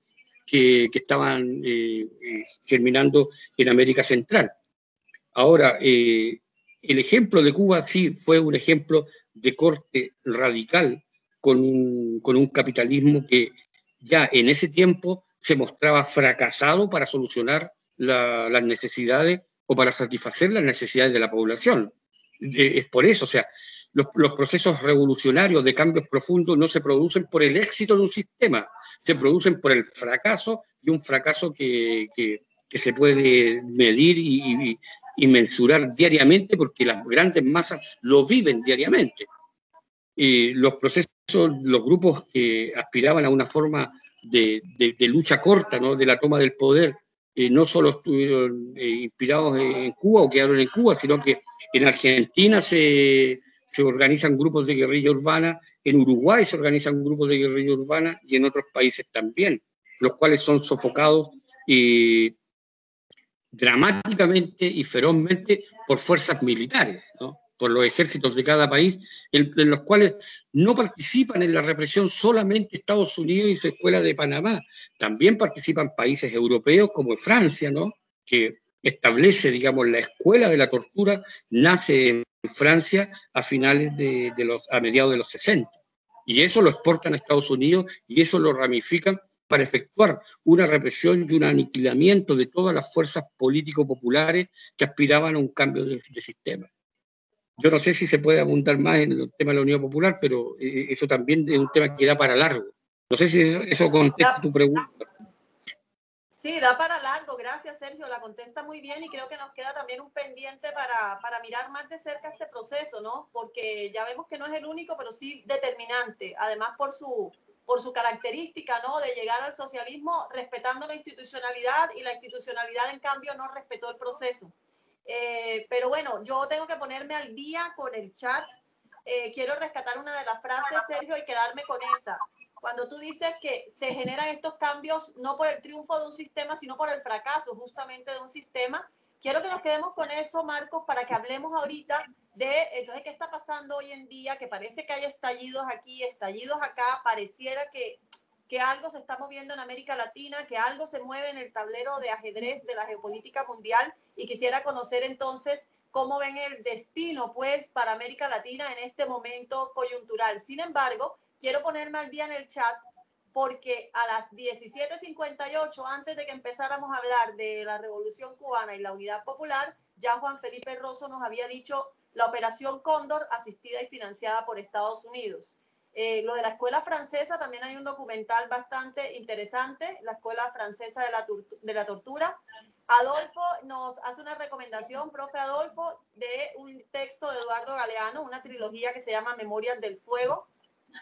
que estaban germinando en América Central. Ahora, el ejemplo de Cuba sí fue un ejemplo de corte radical con un capitalismo que ya en ese tiempo se mostraba fracasado para solucionar las necesidades o para satisfacer las necesidades de la población. Es por eso, o sea, los procesos revolucionarios de cambios profundos no se producen por el éxito de un sistema, se producen por el fracaso, y un fracaso que se puede medir y mensurar diariamente porque las grandes masas lo viven diariamente. Los procesos, los grupos que aspiraban a una forma de lucha corta, ¿no?, de la toma del poder, no solo estuvieron inspirados en Cuba o quedaron en Cuba, sino que en Argentina se organizan grupos de guerrilla urbana, en Uruguay se organizan grupos de guerrilla urbana y en otros países también, los cuales son sofocados dramáticamente y ferozmente por fuerzas militares, ¿no?, por los ejércitos de cada país, en los cuales no participan en la represión solamente Estados Unidos y su Escuela de Panamá, también participan países europeos como Francia, ¿no?, que establece, digamos, la Escuela de la Tortura, nace en Francia a mediados de los 60, y eso lo exportan a Estados Unidos y eso lo ramifican para efectuar una represión y un aniquilamiento de todas las fuerzas político-populares que aspiraban a un cambio de sistema. Yo no sé si se puede abundar más en el tema de la Unión Popular, pero eso también es un tema que da para largo. No sé si eso contesta tu pregunta. Sí, da para largo. Gracias, Sergio. La contesta muy bien y creo que nos queda también un pendiente para mirar más de cerca este proceso, ¿no? Porque ya vemos que no es el único, pero sí determinante. Además, por su característica, ¿no?, de llegar al socialismo respetando la institucionalidad, y la institucionalidad, en cambio, no respetó el proceso. Pero bueno, yo tengo que ponerme al día con el chat. Quiero rescatar una de las frases, Sergio, y quedarme con esa. Cuando tú dices que se generan estos cambios no por el triunfo de un sistema, sino por el fracaso justamente de un sistema, quiero que nos quedemos con eso, Marcos, para que hablemos ahorita entonces, ¿qué está pasando hoy en día? Que parece que hay estallidos aquí, estallidos acá, pareciera que algo se está moviendo en América Latina, que algo se mueve en el tablero de ajedrez de la geopolítica mundial, y quisiera conocer entonces cómo ven el destino, pues, para América Latina en este momento coyuntural. Sin embargo, quiero ponerme al día en el chat porque a las 17:58, antes de que empezáramos a hablar de la Revolución Cubana y la Unidad Popular, ya Juan Felipe Rosso nos había dicho la Operación Cóndor, asistida y financiada por Estados Unidos. Lo de la escuela francesa, también hay un documental bastante interesante, la escuela francesa de la tortura. Adolfo nos hace una recomendación, profe Adolfo, de un texto de Eduardo Galeano, una trilogía que se llama Memorias del Fuego.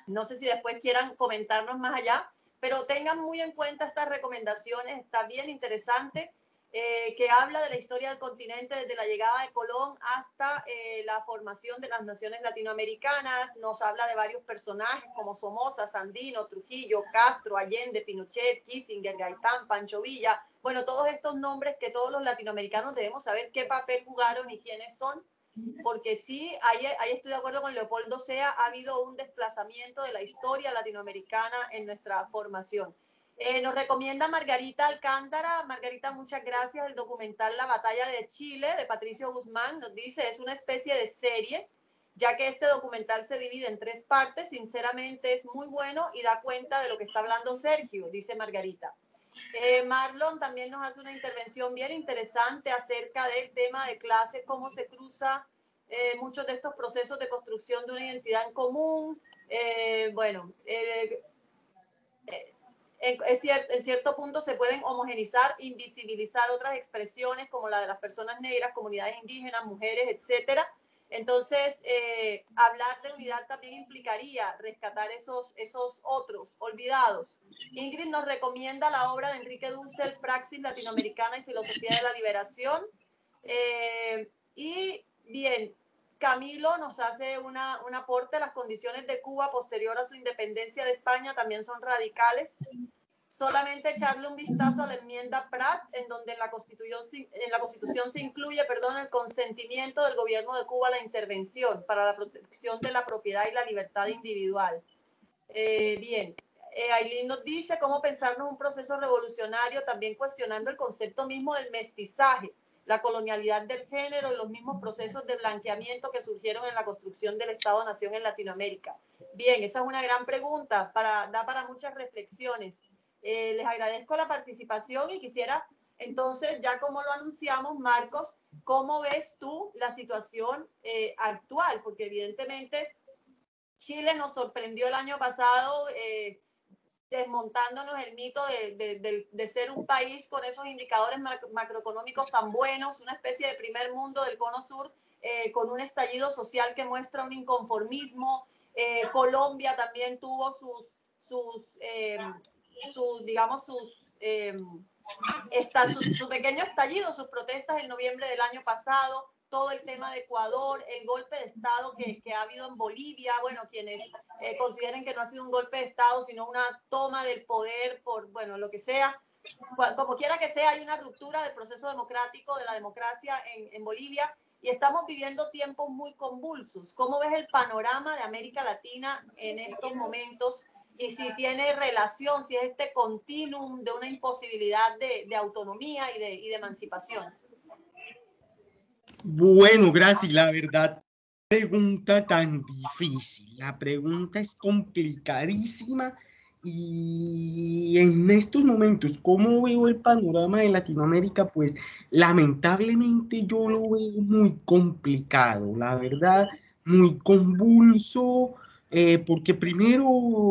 No sé si después quieran comentarnos más allá, pero tengan muy en cuenta estas recomendaciones, está bien interesante. que habla de la historia del continente desde la llegada de Colón hasta la formación de las naciones latinoamericanas. Nos habla de varios personajes como Somoza, Sandino, Trujillo, Castro, Allende, Pinochet, Kissinger, Gaitán, Pancho Villa. Bueno, todos estos nombres que todos los latinoamericanos debemos saber qué papel jugaron y quiénes son, porque sí, ahí estoy de acuerdo con Leopoldo Sea, ha habido un desplazamiento de la historia latinoamericana en nuestra formación. Nos recomienda Margarita Alcántara. Margarita, muchas gracias. El documental La Batalla de Chile, de Patricio Guzmán, nos dice, es una especie de serie, ya que este documental se divide en 3 partes. Sinceramente es muy bueno y da cuenta de lo que está hablando Sergio, dice Margarita. Marlon también nos hace una intervención bien interesante acerca del tema de clase, cómo se cruza muchos de estos procesos de construcción de una identidad en común. En cierto punto se pueden homogenizar, invisibilizar otras expresiones como la de las personas negras, comunidades indígenas, mujeres, etcétera. Entonces, hablar de unidad también implicaría rescatar esos otros olvidados. Ingrid nos recomienda la obra de Enrique Dussel, Praxis Latinoamericana y Filosofía de la Liberación. Y bien, Camilo nos hace un aporte. Las condiciones de Cuba posterior a su independencia de España también son radicales. Solamente echarle un vistazo a la enmienda Prat, en donde en la Constitución se incluye, el consentimiento del gobierno de Cuba a la intervención para la protección de la propiedad y la libertad individual. Aileen nos dice cómo pensarnos un proceso revolucionario, también cuestionando el concepto mismo del mestizaje, la colonialidad del género y los mismos procesos de blanqueamiento que surgieron en la construcción del Estado-Nación en Latinoamérica. Bien, esa es una gran pregunta, da para muchas reflexiones. Les agradezco la participación y quisiera, entonces, ya como lo anunciamos, Marcos, ¿cómo ves tú la situación actual? Porque evidentemente Chile nos sorprendió el año pasado desmontándonos el mito de ser un país con esos indicadores macroeconómicos tan buenos, una especie de primer mundo del cono sur, con un estallido social que muestra un inconformismo. Colombia también tuvo su pequeño estallido, sus protestas en noviembre del año pasado, todo el tema de Ecuador, el golpe de Estado que ha habido en Bolivia, bueno, quienes consideren que no ha sido un golpe de Estado, sino una toma del poder por, bueno, lo que sea, como quiera que sea, hay una ruptura del proceso democrático, de la democracia en Bolivia, y estamos viviendo tiempos muy convulsos. ¿Cómo ves el panorama de América Latina en estos momentos? Y si tiene relación, si es este continuum de una imposibilidad de autonomía y de emancipación. Bueno, Graci, la verdad, pregunta tan difícil. La pregunta es complicadísima y en estos momentos, ¿cómo veo el panorama de Latinoamérica? Pues lamentablemente yo lo veo muy complicado, la verdad, muy convulso, porque primero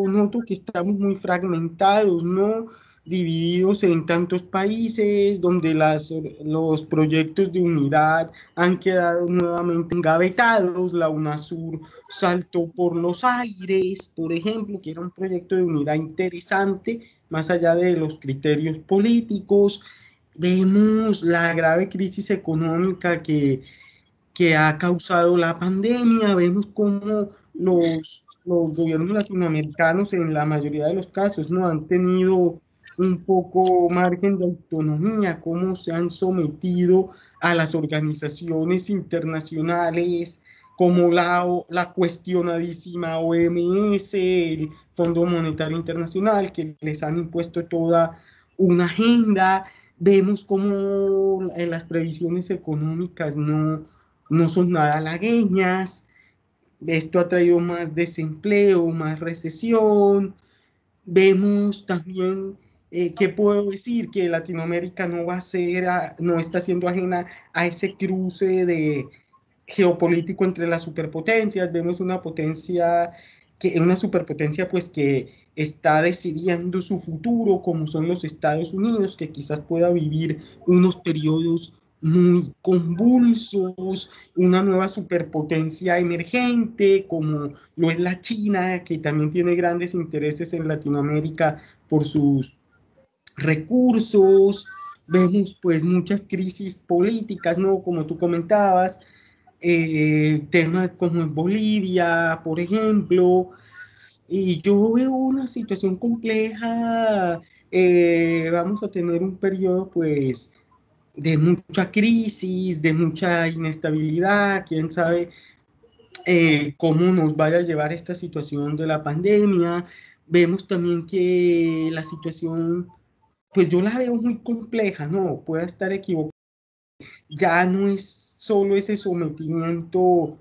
noto que estamos muy fragmentados, ¿no? Divididos en tantos países, donde los proyectos de unidad han quedado nuevamente engavetados. La UNASUR saltó por los aires, por ejemplo, que era un proyecto de unidad interesante, más allá de los criterios políticos. Vemos la grave crisis económica que ha causado la pandemia, vemos cómo los gobiernos latinoamericanos en la mayoría de los casos no han tenido un poco margen de autonomía, cómo se han sometido a las organizaciones internacionales como la cuestionadísima OMS, el Fondo Monetario Internacional, que les han impuesto toda una agenda. Vemos cómo las previsiones económicas no son nada halagüeñas. Esto ha traído más desempleo, más recesión. Vemos también, ¿qué puedo decir? Que Latinoamérica no está siendo ajena a ese cruce geopolítico entre las superpotencias. Vemos una superpotencia pues que está decidiendo su futuro, como son los Estados Unidos, que quizás pueda vivir unos periodos muy convulsos, una nueva superpotencia emergente como lo es la China, que también tiene grandes intereses en Latinoamérica por sus recursos. vemos pues muchas crisis políticas, ¿no? Como tú comentabas, temas como en Bolivia, por ejemplo, y yo veo una situación compleja. Vamos a tener un periodo pues de mucha crisis, de mucha inestabilidad, quién sabe cómo nos vaya a llevar esta situación de la pandemia. Vemos también que la situación, pues yo la veo muy compleja, ¿no? Puede estar equivocada. Ya no es solo ese sometimiento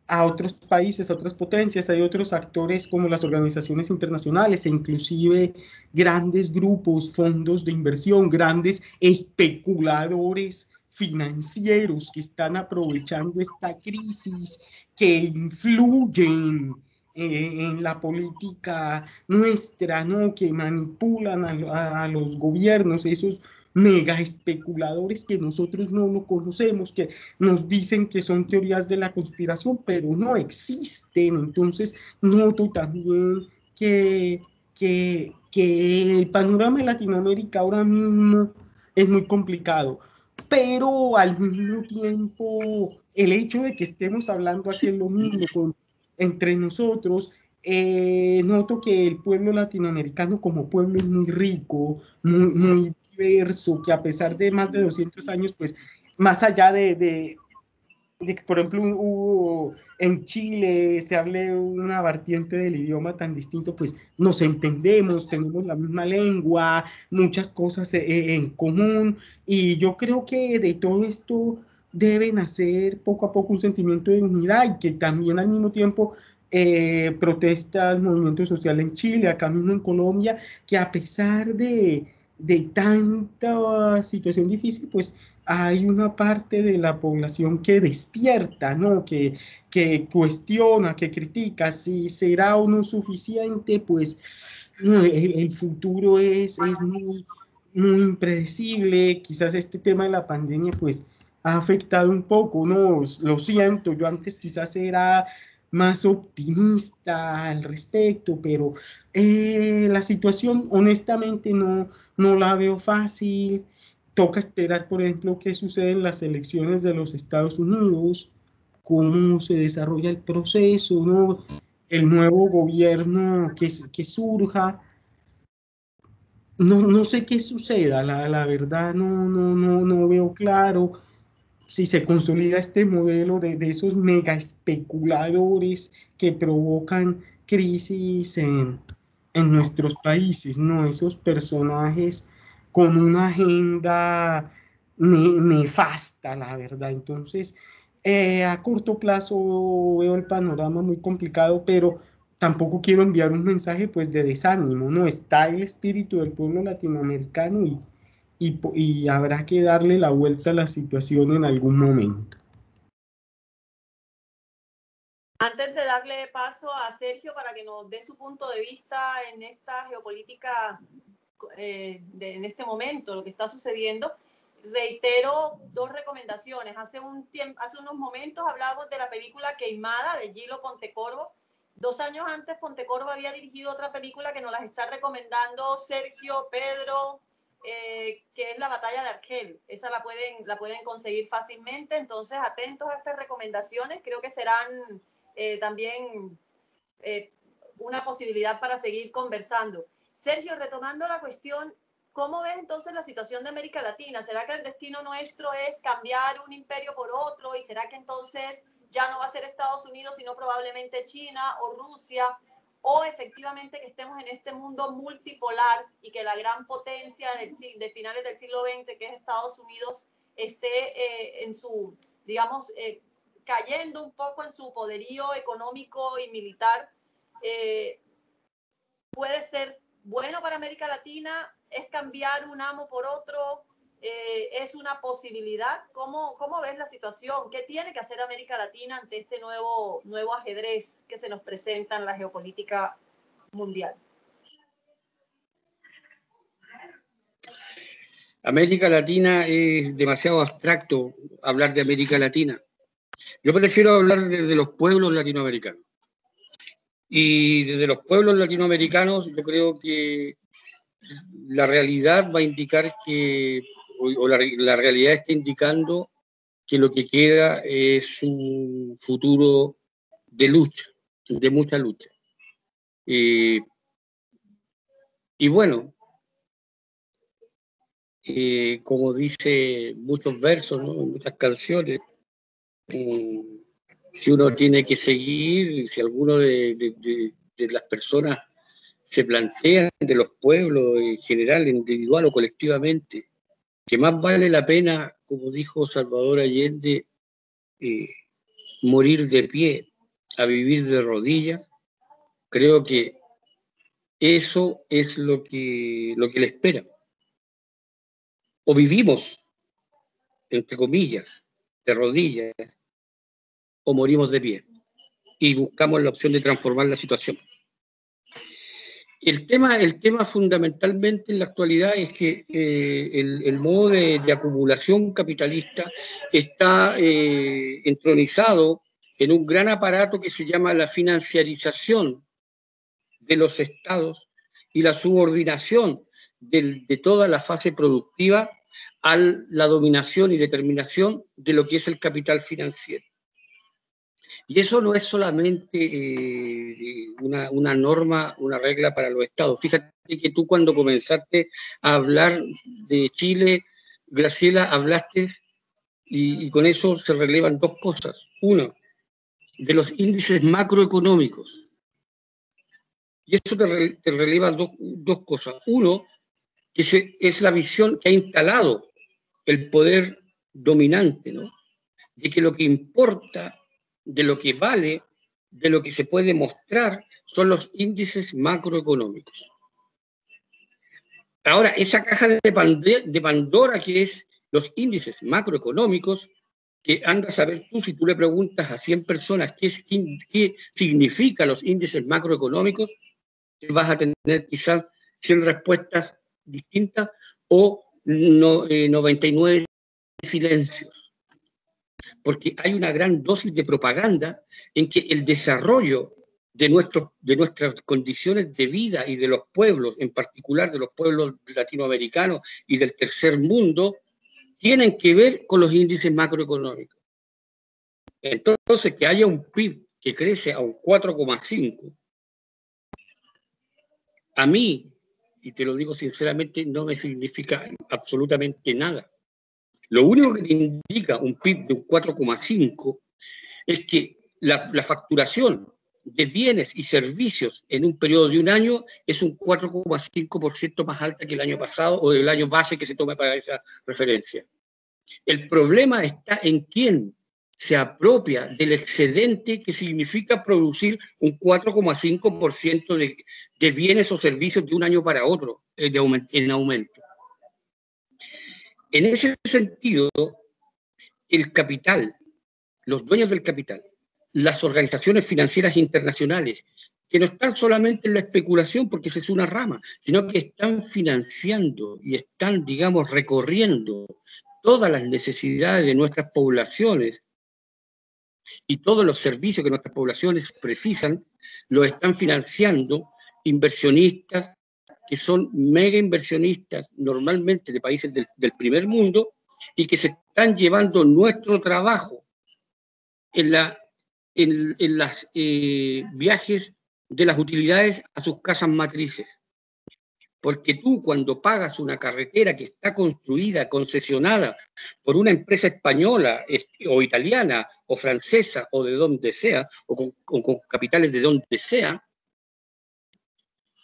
a otros países, a otras potencias, hay otros actores como las organizaciones internacionales e inclusive grandes grupos, fondos de inversión, grandes especuladores financieros que están aprovechando esta crisis, que influyen en la política nuestra, ¿no? Que manipulan a los gobiernos, esos mega especuladores que nosotros no lo conocemos, que nos dicen que son teorías de la conspiración, pero no existen. Entonces, noto también que el panorama de Latinoamérica ahora mismo es muy complicado, pero al mismo tiempo, el hecho de que estemos hablando aquí en lo mismo entre nosotros, noto que el pueblo latinoamericano como pueblo es muy rico, muy diverso, que a pesar de más de 200 años, pues más allá de que, por ejemplo, en Chile se hable una vertiente del idioma tan distinto, pues nos entendemos, tenemos la misma lengua, muchas cosas en común, y yo creo que de todo esto debe nacer poco a poco un sentimiento de unidad y que también al mismo tiempo protestas, movimiento social en Chile, acá mismo en Colombia, que a pesar de tanta situación difícil, pues hay una parte de la población que despierta, ¿no? Que cuestiona, que critica si será o no suficiente, pues no, el futuro es muy impredecible. Quizás este tema de la pandemia, pues, ha afectado un poco, ¿no? Lo siento, yo antes quizás era más optimista al respecto, pero la situación honestamente no la veo fácil. Toca esperar, por ejemplo, qué sucede en las elecciones de los Estados Unidos, cómo se desarrolla el proceso, ¿no? El nuevo gobierno que surja. No sé qué suceda, la verdad no veo claro si se consolida este modelo de esos mega especuladores que provocan crisis en nuestros países, ¿no? Esos personajes con una agenda nefasta, la verdad. Entonces, a corto plazo veo el panorama muy complicado, pero tampoco quiero enviar un mensaje pues de desánimo, ¿no? Está el espíritu del pueblo latinoamericano y habrá que darle la vuelta a la situación en algún momento. Antes de darle paso a Sergio para que nos dé su punto de vista en esta geopolítica, en este momento, lo que está sucediendo, reitero dos recomendaciones. Hace unos momentos hablábamos de la película Queimada de Gilo Pontecorvo. 2 años antes Pontecorvo había dirigido otra película que nos las está recomendando Sergio, Pedro, que es La Batalla de Argel. Esa la pueden conseguir fácilmente, entonces atentos a estas recomendaciones, creo que serán también una posibilidad para seguir conversando. Sergio, retomando la cuestión, ¿cómo ves entonces la situación de América Latina? ¿Será que el destino nuestro es cambiar un imperio por otro? ¿Y será que entonces ya no va a ser Estados Unidos, sino probablemente China o Rusia? ¿O efectivamente que estemos en este mundo multipolar y que la gran potencia de finales del siglo XX, que es Estados Unidos, esté en su, digamos, cayendo un poco en su poderío económico y militar? ¿Puede ser bueno para América Latina? ¿Es cambiar un amo por otro? ¿Es una posibilidad? ¿Cómo ves la situación? ¿Qué tiene que hacer América Latina ante este nuevo ajedrez que se nos presenta en la geopolítica mundial? América Latina es demasiado abstracto hablar de América Latina. Yo prefiero hablar desde los pueblos latinoamericanos. Y desde los pueblos latinoamericanos yo creo que la realidad va a indicar que, o la realidad está indicando que lo que queda es un futuro de lucha, de mucha lucha. Y bueno, como dice muchos versos, ¿no? Muchas canciones, si uno tiene que seguir, si alguno de las personas se plantean, de los pueblos en general, individual o colectivamente, que más vale la pena, como dijo Salvador Allende, morir de pie a vivir de rodillas, creo que eso es lo que le espera. O vivimos, entre comillas, de rodillas, o morimos de pie. Y buscamos la opción de transformar la situación. El tema fundamentalmente en la actualidad es que el modo de acumulación capitalista está entronizado en un gran aparato que se llama la financiarización de los estados y la subordinación de toda la fase productiva a la dominación y determinación de lo que es el capital financiero. Y eso no es solamente una norma, una regla para los estados. Fíjate que tú cuando comenzaste a hablar de Chile, Graciela, hablaste, y con eso se relevan dos cosas. Uno, de los índices macroeconómicos. Y eso te releva dos cosas. Uno, que es la visión que ha instalado el poder dominante, ¿no? De que lo que importa, de lo que vale, de lo que se puede mostrar, son los índices macroeconómicos. Ahora, esa caja de Pandora que es los índices macroeconómicos, que anda a saber tú, si tú le preguntas a 100 personas qué significan los índices macroeconómicos, vas a tener quizás 100 respuestas distintas o 99 silencios. Porque hay una gran dosis de propaganda en que el desarrollo de nuestras condiciones de vida y de los pueblos, en particular de los pueblos latinoamericanos y del tercer mundo, tienen que ver con los índices macroeconómicos. Entonces, que haya un PIB que crece a un 4,5, a mí, y te lo digo sinceramente, no me significa absolutamente nada. Lo único que te indica un PIB de un 4,5 es que la facturación de bienes y servicios en un periodo de un año es un 4,5% más alta que el año pasado o del año base que se tome para esa referencia. El problema está en quién se apropia del excedente que significa producir un 4,5% de bienes o servicios de un año para otro en aumento. En ese sentido, el capital, los dueños del capital, las organizaciones financieras internacionales, que no están solamente en la especulación, porque esa es una rama, sino que están financiando y están, digamos, recorriendo todas las necesidades de nuestras poblaciones y todos los servicios que nuestras poblaciones precisan, los están financiando inversionistas que son mega inversionistas, normalmente de países del primer mundo, y que se están llevando nuestro trabajo en los viajes de las utilidades a sus casas matrices. Porque tú, cuando pagas una carretera que está construida, concesionada por una empresa española o italiana o francesa o de donde sea, o con capitales de donde sea,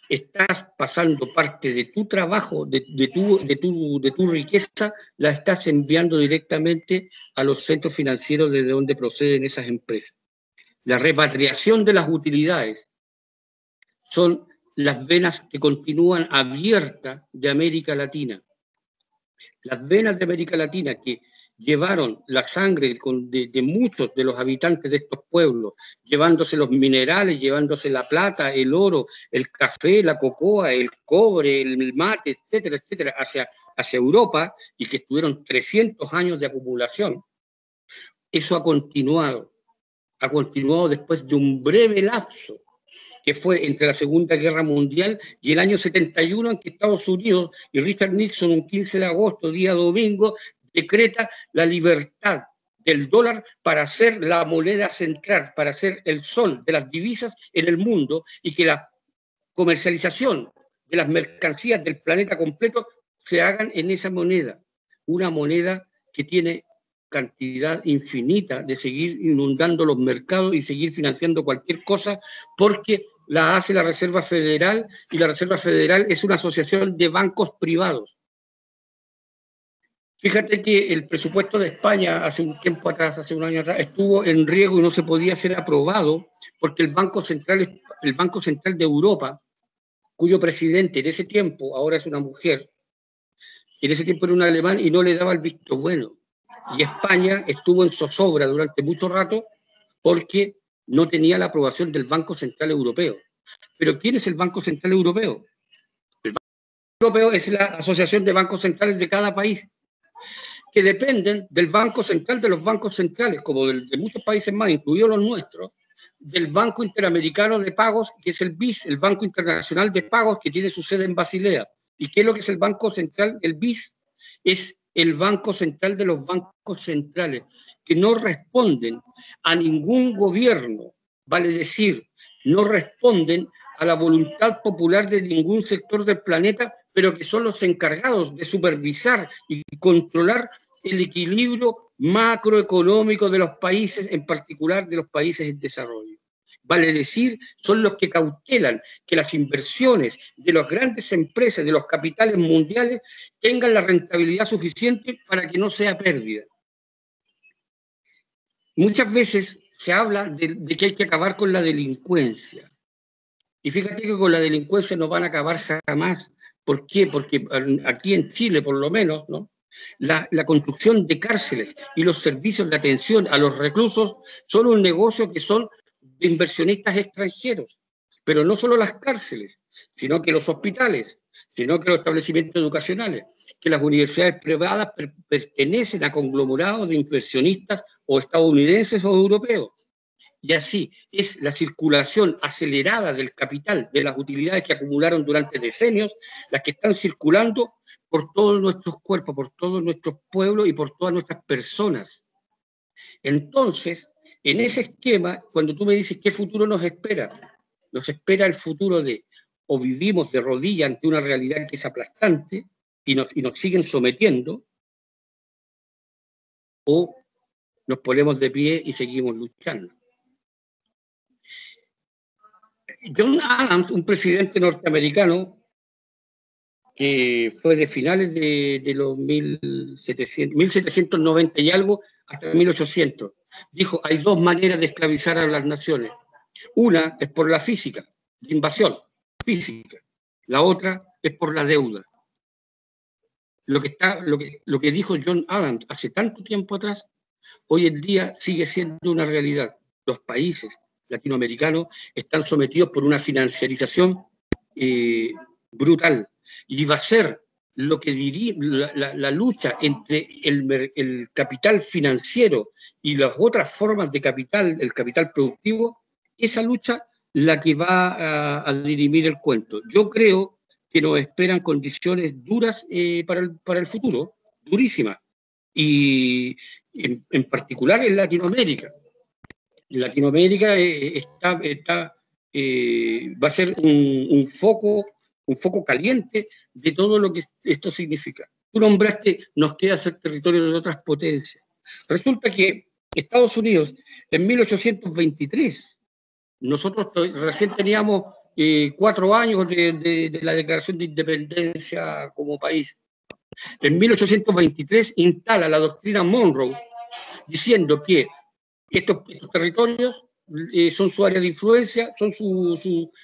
estás pasando parte de tu trabajo, de tu riqueza, la estás enviando directamente a los centros financieros desde donde proceden esas empresas. La repatriación de las utilidades son las venas que continúan abiertas de América Latina. Las venas de América Latina que llevaron la sangre de muchos de los habitantes de estos pueblos, llevándose los minerales, llevándose la plata, el oro, el café, la cocoa, el cobre, el mate, etcétera, etcétera, hacia Europa, y que estuvieron 300 años de acumulación. Eso ha continuado después de un breve lapso que fue entre la Segunda Guerra Mundial y el año 71, en que Estados Unidos y Richard Nixon, un 15 de agosto, día domingo, decreta la libertad del dólar para ser la moneda central, para ser el sol de las divisas en el mundo, y que la comercialización de las mercancías del planeta completo se hagan en esa moneda, una moneda que tiene cantidad infinita de seguir inundando los mercados y seguir financiando cualquier cosa, porque la hace la Reserva Federal, y la Reserva Federal es una asociación de bancos privados. Fíjate que el presupuesto de España hace un tiempo atrás, hace un año atrás, estuvo en riesgo y no se podía ser aprobado porque el Banco Central de Europa, cuyo presidente en ese tiempo, ahora es una mujer, en ese tiempo era un alemán y no le daba el visto bueno. Y España estuvo en zozobra durante mucho rato porque no tenía la aprobación del Banco Central Europeo. ¿Pero quién es el Banco Central Europeo? El Banco Europeo es la asociación de bancos centrales de cada país, que dependen del Banco Central de los bancos centrales, como de muchos países más, incluidos los nuestros, del Banco Interamericano de Pagos, que es el BIS, el Banco Internacional de Pagos, que tiene su sede en Basilea. ¿Y qué es lo que es el Banco Central? El BIS es el Banco Central de los bancos centrales, que no responden a ningún gobierno, vale decir, no responden a la voluntad popular de ningún sector del planeta, pero que son los encargados de supervisar y controlar el equilibrio macroeconómico de los países, en particular de los países en desarrollo. Vale decir, son los que cautelan que las inversiones de las grandes empresas, de los capitales mundiales, tengan la rentabilidad suficiente para que no sea pérdida. Muchas veces se habla de que hay que acabar con la delincuencia. Y fíjate que con la delincuencia no van a acabar jamás. ¿Por qué? Porque aquí en Chile, por lo menos, ¿no?, la construcción de cárceles y los servicios de atención a los reclusos son un negocio que son de inversionistas extranjeros. Pero no solo las cárceles, sino que los hospitales, sino que los establecimientos educacionales, que las universidades privadas pertenecen a conglomerados de inversionistas o estadounidenses o europeos. Y así es la circulación acelerada del capital, de las utilidades que acumularon durante decenios, las que están circulando por todos nuestros cuerpos, por todos nuestros pueblos y por todas nuestras personas. Entonces, en ese esquema, cuando tú me dices qué futuro nos espera el futuro de o vivimos de rodillas ante una realidad que es aplastante y nos siguen sometiendo, o nos ponemos de pie y seguimos luchando. John Adams, un presidente norteamericano que fue de finales de los 1790 y algo hasta 1800, dijo: hay dos maneras de esclavizar a las naciones. Una es por la física, de invasión física. La otra es por la deuda. Lo que dijo John Adams hace tanto tiempo atrás, hoy en día sigue siendo una realidad. Los países latinoamericanos están sometidos por una financiarización brutal, y va a ser lo que diría la lucha entre el capital financiero y las otras formas de capital, el capital productivo, esa lucha la que va a dirimir el cuento. Yo creo que nos esperan condiciones duras para el futuro, durísimas, y en particular en Latinoamérica. Latinoamérica va a ser un foco caliente de todo lo que esto significa. Tú nombraste, nos queda ser territorio de otras potencias. Resulta que Estados Unidos, en 1823, nosotros recién teníamos 4 años de la declaración de independencia como país. En 1823 instala la doctrina Monroe, diciendo que estos territorios son su área de influencia, son su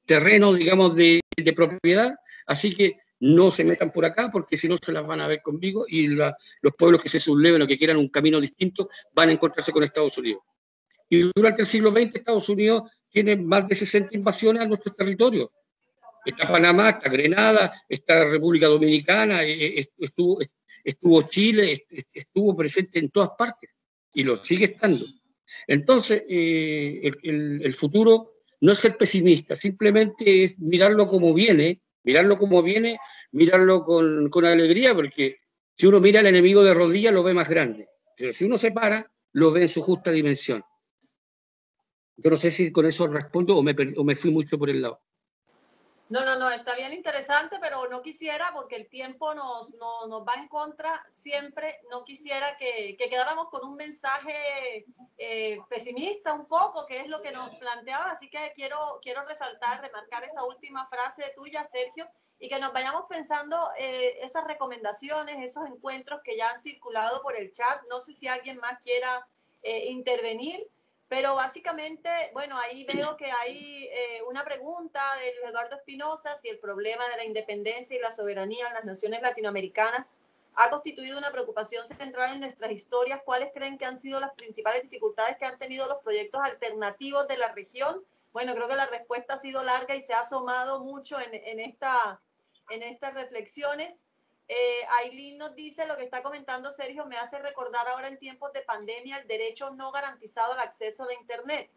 terreno, digamos, de propiedad, así que no se metan por acá porque si no se las van a ver conmigo, y los pueblos que se subleven o que quieran un camino distinto van a encontrarse con Estados Unidos. Y durante el siglo XX Estados Unidos tiene más de 60 invasiones a nuestros territorios. Está Panamá, está Grenada, está República Dominicana, estuvo Chile, estuvo presente en todas partes y lo sigue estando. Entonces, el futuro no es ser pesimista, simplemente es mirarlo como viene, mirarlo con alegría, porque si uno mira al enemigo de rodillas lo ve más grande, pero si uno se para, lo ve en su justa dimensión. Yo no sé si con eso respondo o me fui mucho por el lado. No, está bien interesante, pero no quisiera, porque el tiempo nos va en contra siempre, no quisiera que quedáramos con un mensaje pesimista un poco, que es lo que nos planteaba, así que quiero remarcar esa última frase tuya, Sergio, y que nos vayamos pensando esas recomendaciones, esos encuentros que ya han circulado por el chat. No sé si alguien más quiera intervenir. Pero básicamente, bueno, ahí veo que hay una pregunta de Luis Eduardo Espinosa, si el problema de la independencia y la soberanía en las naciones latinoamericanas ha constituido una preocupación central en nuestras historias. ¿Cuáles creen que han sido las principales dificultades que han tenido los proyectos alternativos de la región? Bueno, creo que la respuesta ha sido larga y se ha asomado mucho en estas reflexiones. Aileen nos dice: lo que está comentando Sergio me hace recordar ahora en tiempos de pandemia el derecho no garantizado al acceso a la Internet,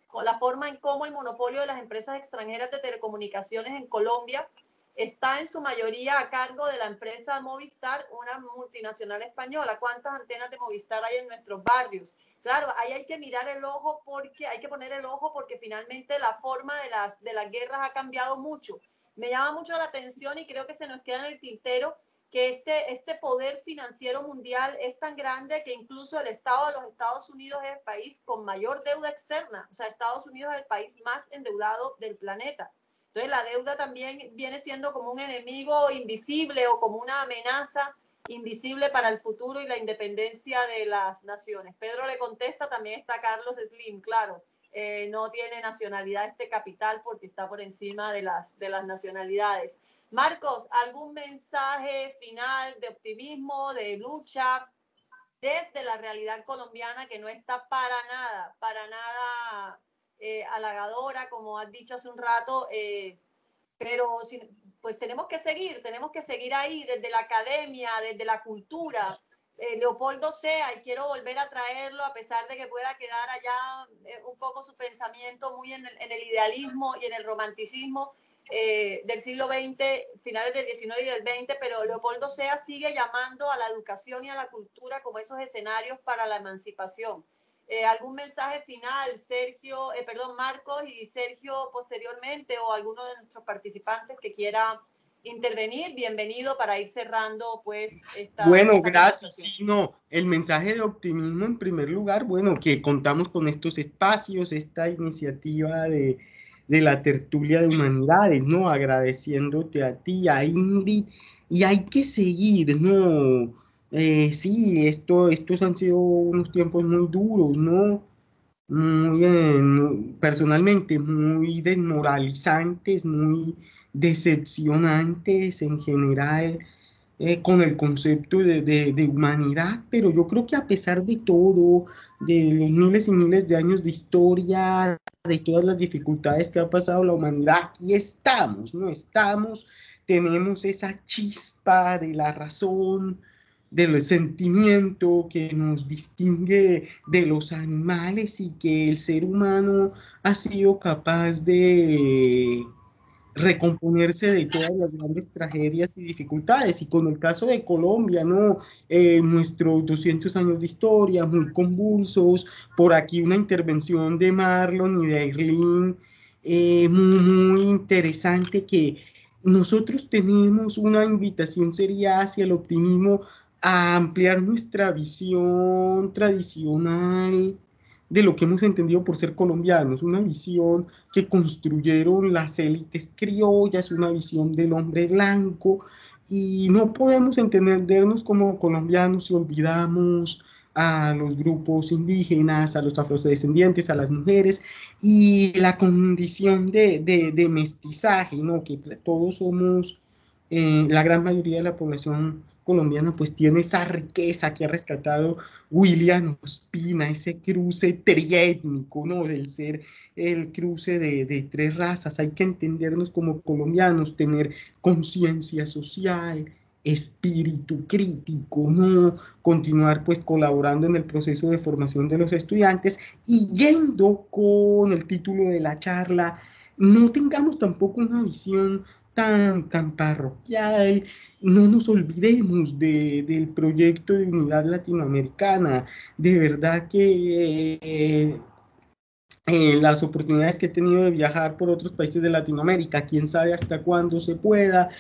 con la forma en cómo el monopolio de las empresas extranjeras de telecomunicaciones en Colombia está en su mayoría a cargo de la empresa Movistar, una multinacional española. ¿Cuántas antenas de Movistar hay en nuestros barrios? Claro, ahí hay que mirar el ojo, porque hay que poner el ojo, porque finalmente la forma de las guerras ha cambiado mucho. Me llama mucho la atención y creo que se nos queda en el tintero que este poder financiero mundial es tan grande que incluso el Estado de los Estados Unidos es el país con mayor deuda externa. O sea, Estados Unidos es el país más endeudado del planeta. Entonces, la deuda también viene siendo como un enemigo invisible o como una amenaza invisible para el futuro y la independencia de las naciones. Pedro le contesta, también está Carlos Slim, claro. No tiene nacionalidad este capital porque está por encima de las nacionalidades. Marcos, ¿algún mensaje final de optimismo, de lucha desde la realidad colombiana, que no está para nada halagadora, como has dicho hace un rato, pero pues tenemos que seguir ahí desde la academia, desde la cultura? Leopoldo Sea, y quiero volver a traerlo, a pesar de que pueda quedar allá un poco su pensamiento muy en el idealismo y en el romanticismo del siglo XX, finales del XIX y del XX, pero Leopoldo Sea sigue llamando a la educación y a la cultura como esos escenarios para la emancipación. ¿Algún mensaje final, Sergio, Marcos y Sergio posteriormente, o alguno de nuestros participantes que quiera intervenir? Bienvenido para ir cerrando pues esta gracias. Sí, no, el mensaje de optimismo en primer lugar, bueno, que contamos con estos espacios, esta iniciativa de la tertulia de humanidades, ¿no? Agradeciéndote a ti, a Ingrid, y hay que seguir, ¿no? Sí, estos han sido unos tiempos muy duros, ¿no? Muy, personalmente muy desmoralizantes, muy decepcionantes en general, con el concepto de humanidad, pero yo creo que a pesar de todo, de los miles y miles de años de historia, de todas las dificultades que ha pasado la humanidad, aquí estamos, ¿no? Tenemos esa chispa de la razón, del sentimiento que nos distingue de los animales, y que el ser humano ha sido capaz de recomponerse de todas las grandes tragedias y dificultades. Y con el caso de Colombia, ¿no? Nuestros 200 años de historia muy convulsos, por aquí una intervención de Marlon y de Aileen muy interesante, que nosotros tenemos una invitación sería hacia el optimismo, a ampliar nuestra visión tradicional de lo que hemos entendido por ser colombianos, una visión que construyeron las élites criollas, una visión del hombre blanco, y no podemos entendernos como colombianos si olvidamos a los grupos indígenas, a los afrodescendientes, a las mujeres, y la condición de mestizaje, ¿no? Que todos somos, la gran mayoría de la población colombiana pues tiene esa riqueza que ha rescatado William Ospina, ese cruce triétnico, ¿no? Del ser el cruce de tres razas. Hay que entendernos como colombianos, tener conciencia social, espíritu crítico, ¿no? Continuar pues colaborando en el proceso de formación de los estudiantes y yendo con el título de la charla, no tengamos tampoco una visión tan parroquial, no nos olvidemos del proyecto de unidad latinoamericana, de verdad que las oportunidades que he tenido de viajar por otros países de Latinoamérica, quién sabe hasta cuándo se pueda,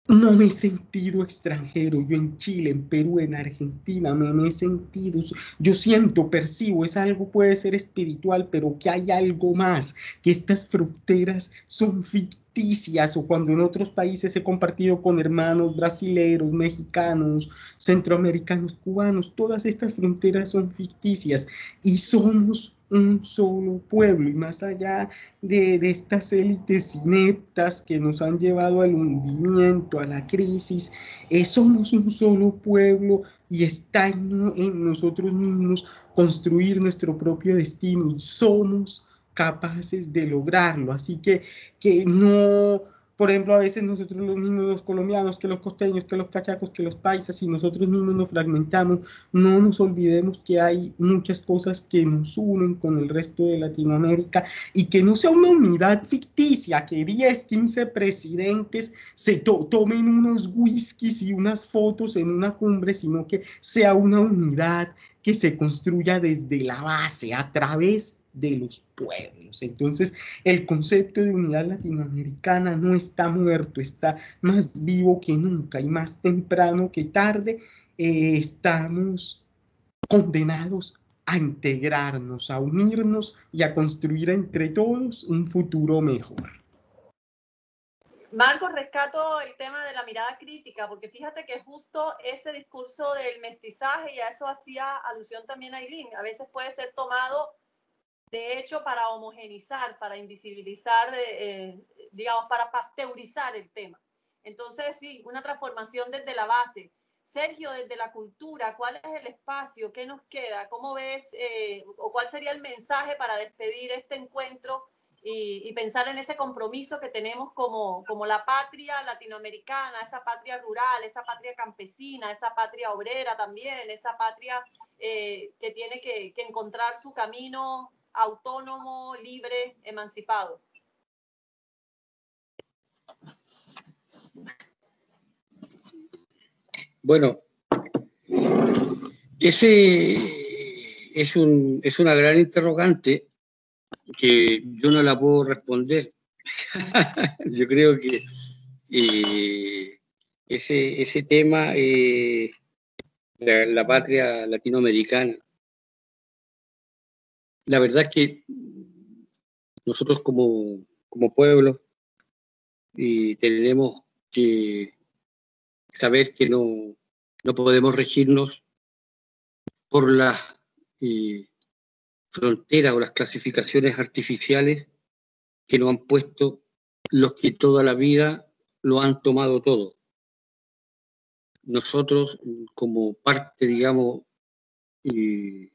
no me he sentido extranjero. Yo en Chile, en Perú, en Argentina, me he sentido, yo siento, percibo, es algo, puede ser espiritual, pero que hay algo más, que estas fronteras son ficticias, o cuando en otros países he compartido con hermanos brasileños, mexicanos, centroamericanos, cubanos, todas estas fronteras son ficticias y somos un solo pueblo, y más allá de estas élites ineptas que nos han llevado al hundimiento, a la crisis, somos un solo pueblo y está en nosotros mismos construir nuestro propio destino y somos capaces de lograrlo. Así que no, por ejemplo, a veces nosotros los mismos, los colombianos, que los costeños, que los cachacos, que los paisas, y nosotros mismos nos fragmentamos, no nos olvidemos que hay muchas cosas que nos unen con el resto de Latinoamérica y que no sea una unidad ficticia, que 10, 15 presidentes se tomen unos whiskies y unas fotos en una cumbre, sino que sea una unidad que se construya desde la base, a través de los pueblos. Entonces, el concepto de unidad latinoamericana no está muerto, está más vivo que nunca, y más temprano que tarde estamos condenados a integrarnos, a unirnos y a construir entre todos un futuro mejor. Marcos, rescato el tema de la mirada crítica, porque fíjate que justo ese discurso del mestizaje, y a eso hacía alusión también Aylin, a veces puede ser tomado de hecho para homogenizar, para invisibilizar, digamos, para pasteurizar el tema. Entonces, sí, una transformación desde la base. Sergio, desde la cultura, ¿cuál es el espacio? ¿Qué nos queda? ¿Cómo ves? ¿O cuál sería el mensaje para despedir este encuentro y pensar en ese compromiso que tenemos como la patria latinoamericana, esa patria rural, esa patria campesina, esa patria obrera también, esa patria que tiene que encontrar su camino autónomo, libre, emancipado? Bueno, ese es una gran interrogante que yo no la puedo responder. Yo creo que ese tema, la patria latinoamericana, la verdad es que nosotros como pueblo tenemos que saber que no podemos regirnos por las fronteras o las clasificaciones artificiales que nos han puesto los que toda la vida lo han tomado todo. Nosotros, como parte, digamos, de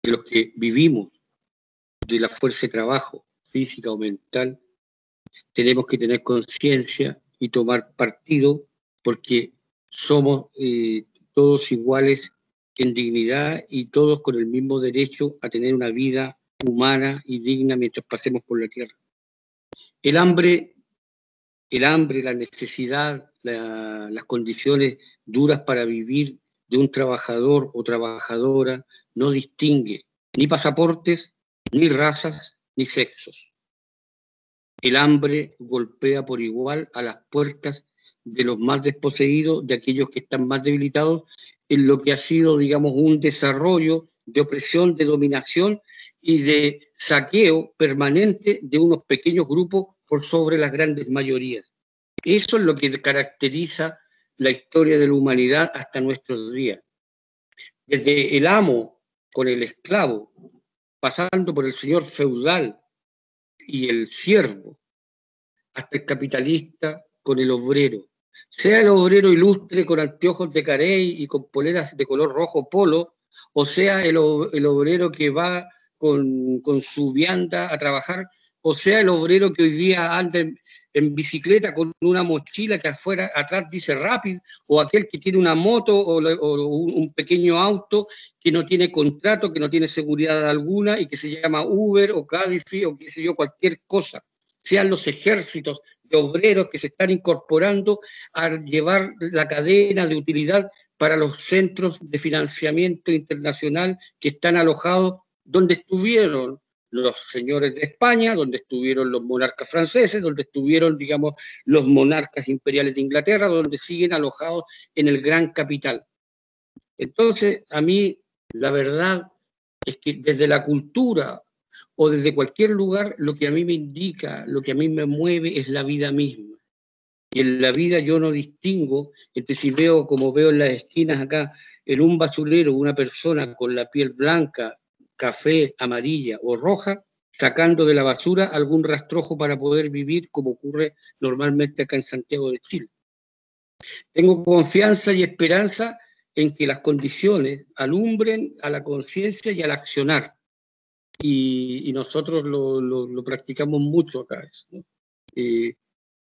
los que vivimos de la fuerza de trabajo, física o mental, tenemos que tener conciencia y tomar partido, porque somos todos iguales en dignidad y todos con el mismo derecho a tener una vida humana y digna mientras pasemos por la tierra. El hambre, la necesidad, las condiciones duras para vivir de un trabajador o trabajadora no distingue ni pasaportes, ni razas, ni sexos. El hambre golpea por igual a las puertas de los más desposeídos, de aquellos que están más debilitados, en lo que ha sido, digamos, un desarrollo de opresión, de dominación y de saqueo permanente de unos pequeños grupos por sobre las grandes mayorías. Eso es lo que caracteriza la historia de la humanidad hasta nuestros días. Desde el amo con el esclavo, pasando por el señor feudal y el siervo, hasta el capitalista con el obrero. Sea el obrero ilustre con anteojos de carey y con poleras de color rojo polo, o sea el obrero que va con su vianda a trabajar, o sea el obrero que hoy día anda en bicicleta con una mochila que afuera, atrás dice Rapid, o aquel que tiene una moto o un pequeño auto que no tiene contrato, que no tiene seguridad alguna y que se llama Uber o Cabify o qué sé yo, cualquier cosa. Sean los ejércitos de obreros que se están incorporando a llevar la cadena de utilidad para los centros de financiamiento internacional que están alojados donde estuvieron los señores de España, donde estuvieron los monarcas franceses, donde estuvieron, digamos, los monarcas imperiales de Inglaterra, donde siguen alojados en el gran capital. Entonces, a mí, la verdad es que desde la cultura o desde cualquier lugar, lo que a mí me indica, lo que a mí me mueve es la vida misma. Y en la vida yo no distingo entre si veo, como veo en las esquinas acá, en un basurero una persona con la piel blanca, café, amarilla o roja, sacando de la basura algún rastrojo para poder vivir como ocurre normalmente acá en Santiago de Chile. Tengo confianza y esperanza en que las condiciones alumbren a la conciencia y al accionar. Y nosotros lo practicamos mucho acá. ¿No?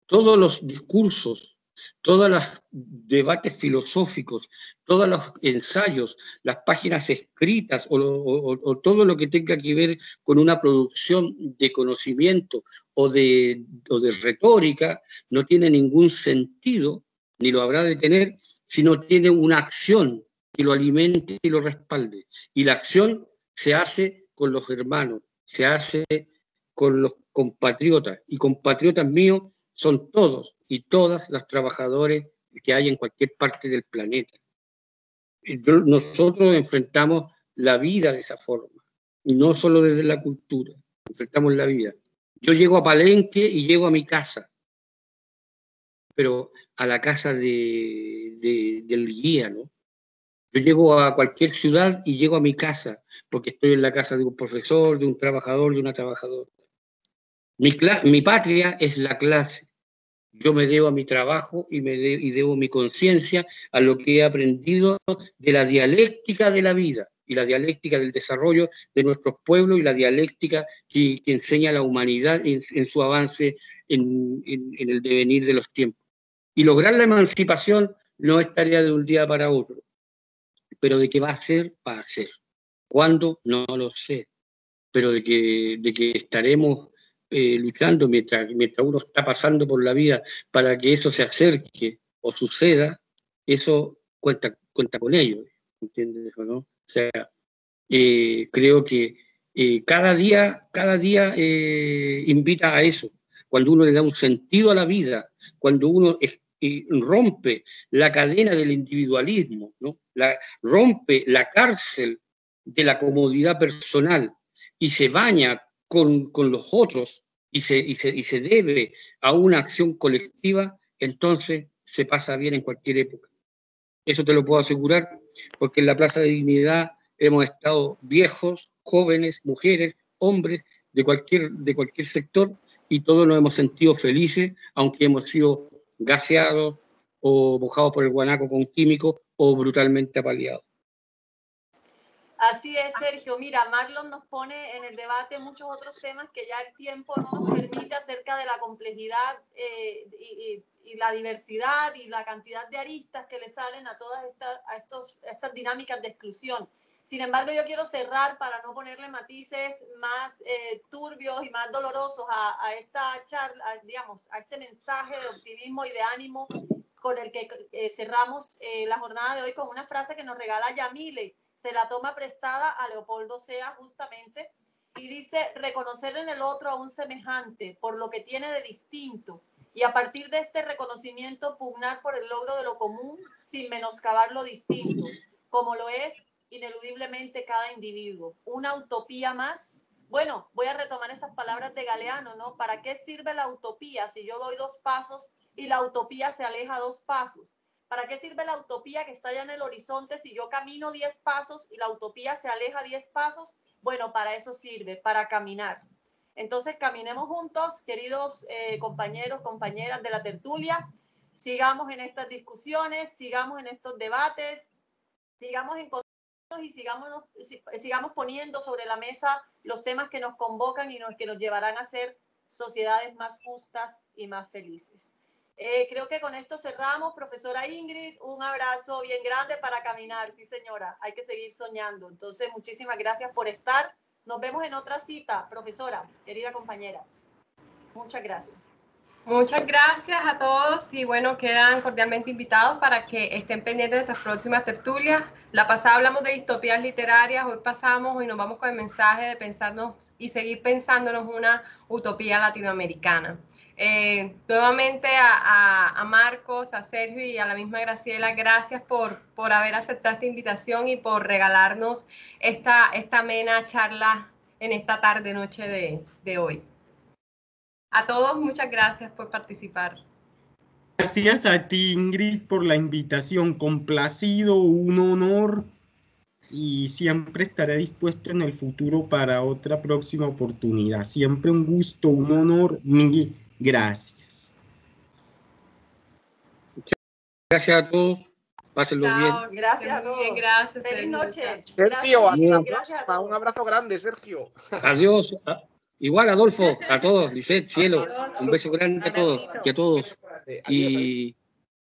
Todos los discursos, todos los debates filosóficos, todos los ensayos, las páginas escritas o todo lo que tenga que ver con una producción de conocimiento o de retórica no tiene ningún sentido, ni lo habrá de tener, si no tiene una acción que lo alimente y lo respalde. Y la acción se hace con los hermanos, se hace con los compatriotas, y compatriotas míos son todos y todas los trabajadores que hay en cualquier parte del planeta. Nosotros enfrentamos la vida de esa forma, y no solo desde la cultura, enfrentamos la vida. Yo llego a Palenque y llego a mi casa, pero a la casa del guía, ¿no? Yo llego a cualquier ciudad y llego a mi casa, porque estoy en la casa de un profesor, de un trabajador, de una trabajadora. Mi patria es la clase. Yo me debo a mi trabajo y debo mi conciencia a lo que he aprendido de la dialéctica de la vida y la dialéctica del desarrollo de nuestros pueblos y la dialéctica que enseña a la humanidad en su avance en el devenir de los tiempos. Y lograr la emancipación no es tarea de un día para otro, pero de que va a ser, va a ser. ¿Cuándo? No lo sé, pero de que estaremos luchando mientras uno está pasando por la vida para que eso se acerque o suceda, eso cuenta con ello, ¿entiendes o no? O sea, creo que cada día invita a eso. Cuando uno le da un sentido a la vida, cuando uno rompe la cadena del individualismo, ¿no? Rompe la cárcel de la comodidad personal y se baña con los otros y se debe a una acción colectiva, entonces se pasa bien en cualquier época. Eso te lo puedo asegurar, porque en la Plaza de Dignidad hemos estado viejos, jóvenes, mujeres, hombres, de cualquier sector, y todos nos hemos sentido felices, aunque hemos sido gaseados o mojados por el guanaco con químicos o brutalmente apaleados. Así es, Sergio. Mira, Marlon nos pone en el debate muchos otros temas que ya el tiempo no nos permite acerca de la complejidad y la diversidad y la cantidad de aristas que le salen a todas estas dinámicas de exclusión. Sin embargo, yo quiero cerrar para no ponerle matices más turbios y más dolorosos a esta charla, digamos, a este mensaje de optimismo y de ánimo con el que cerramos la jornada de hoy con una frase que nos regala Yamile. Se la toma prestada a Leopoldo Sea justamente y dice: reconocer en el otro a un semejante por lo que tiene de distinto y a partir de este reconocimiento pugnar por el logro de lo común sin menoscabar lo distinto, como lo es ineludiblemente cada individuo. Una utopía más. Bueno, voy a retomar esas palabras de Galeano, ¿no? ¿Para qué sirve la utopía si yo doy 2 pasos y la utopía se aleja 2 pasos? ¿Para qué sirve la utopía que está ya en el horizonte si yo camino 10 pasos y la utopía se aleja 10 pasos? Bueno, para eso sirve, para caminar. Entonces, caminemos juntos, queridos compañeros, compañeras de la tertulia. Sigamos en estas discusiones, sigamos en estos debates, sigamos encontrándonos y sigamos poniendo sobre la mesa los temas que nos convocan y que nos llevarán a ser sociedades más justas y más felices. Creo que con esto cerramos. Profesora Ingrid, un abrazo bien grande para caminar. Sí, señora, hay que seguir soñando. Entonces, muchísimas gracias por estar. Nos vemos en otra cita, profesora, querida compañera. Muchas gracias. Muchas gracias a todos y bueno, quedan cordialmente invitados para que estén pendientes de estas próximas tertulias. La pasada hablamos de distopías literarias, hoy nos vamos con el mensaje de pensarnos y seguir pensándonos una utopía latinoamericana. Nuevamente a Marcos, a Sergio y a la misma Graciela, gracias por haber aceptado esta invitación y por regalarnos esta amena charla en esta tarde-noche de hoy. A todos, muchas gracias por participar. Gracias a ti, Ingrid, por la invitación. Complacido, un honor y siempre estaré dispuesto en el futuro para otra próxima oportunidad. Siempre un gusto, un honor. Mil gracias. Gracias a todos. Pásenlo bien. Gracias a todos. Bien, gracias. Feliz noche. Sergio, hasta la Gracias a próxima. todos. Un abrazo grande, Sergio. Adiós. Igual, Adolfo, a todos, Lisette, cielo, un beso grande a todos y a todos. Y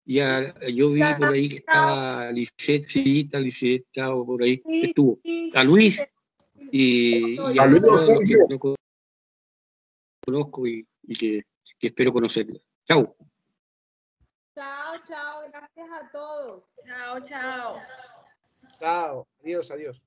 yo vi por ahí que estaba Lisette, Chillita, Lisette, estaba por ahí, estuvo. A Luis y a todos los que no conozco y que espero conocerlos. Chau. Chao, chao, gracias a todos. Chao, chao. Chao. Adiós, adiós.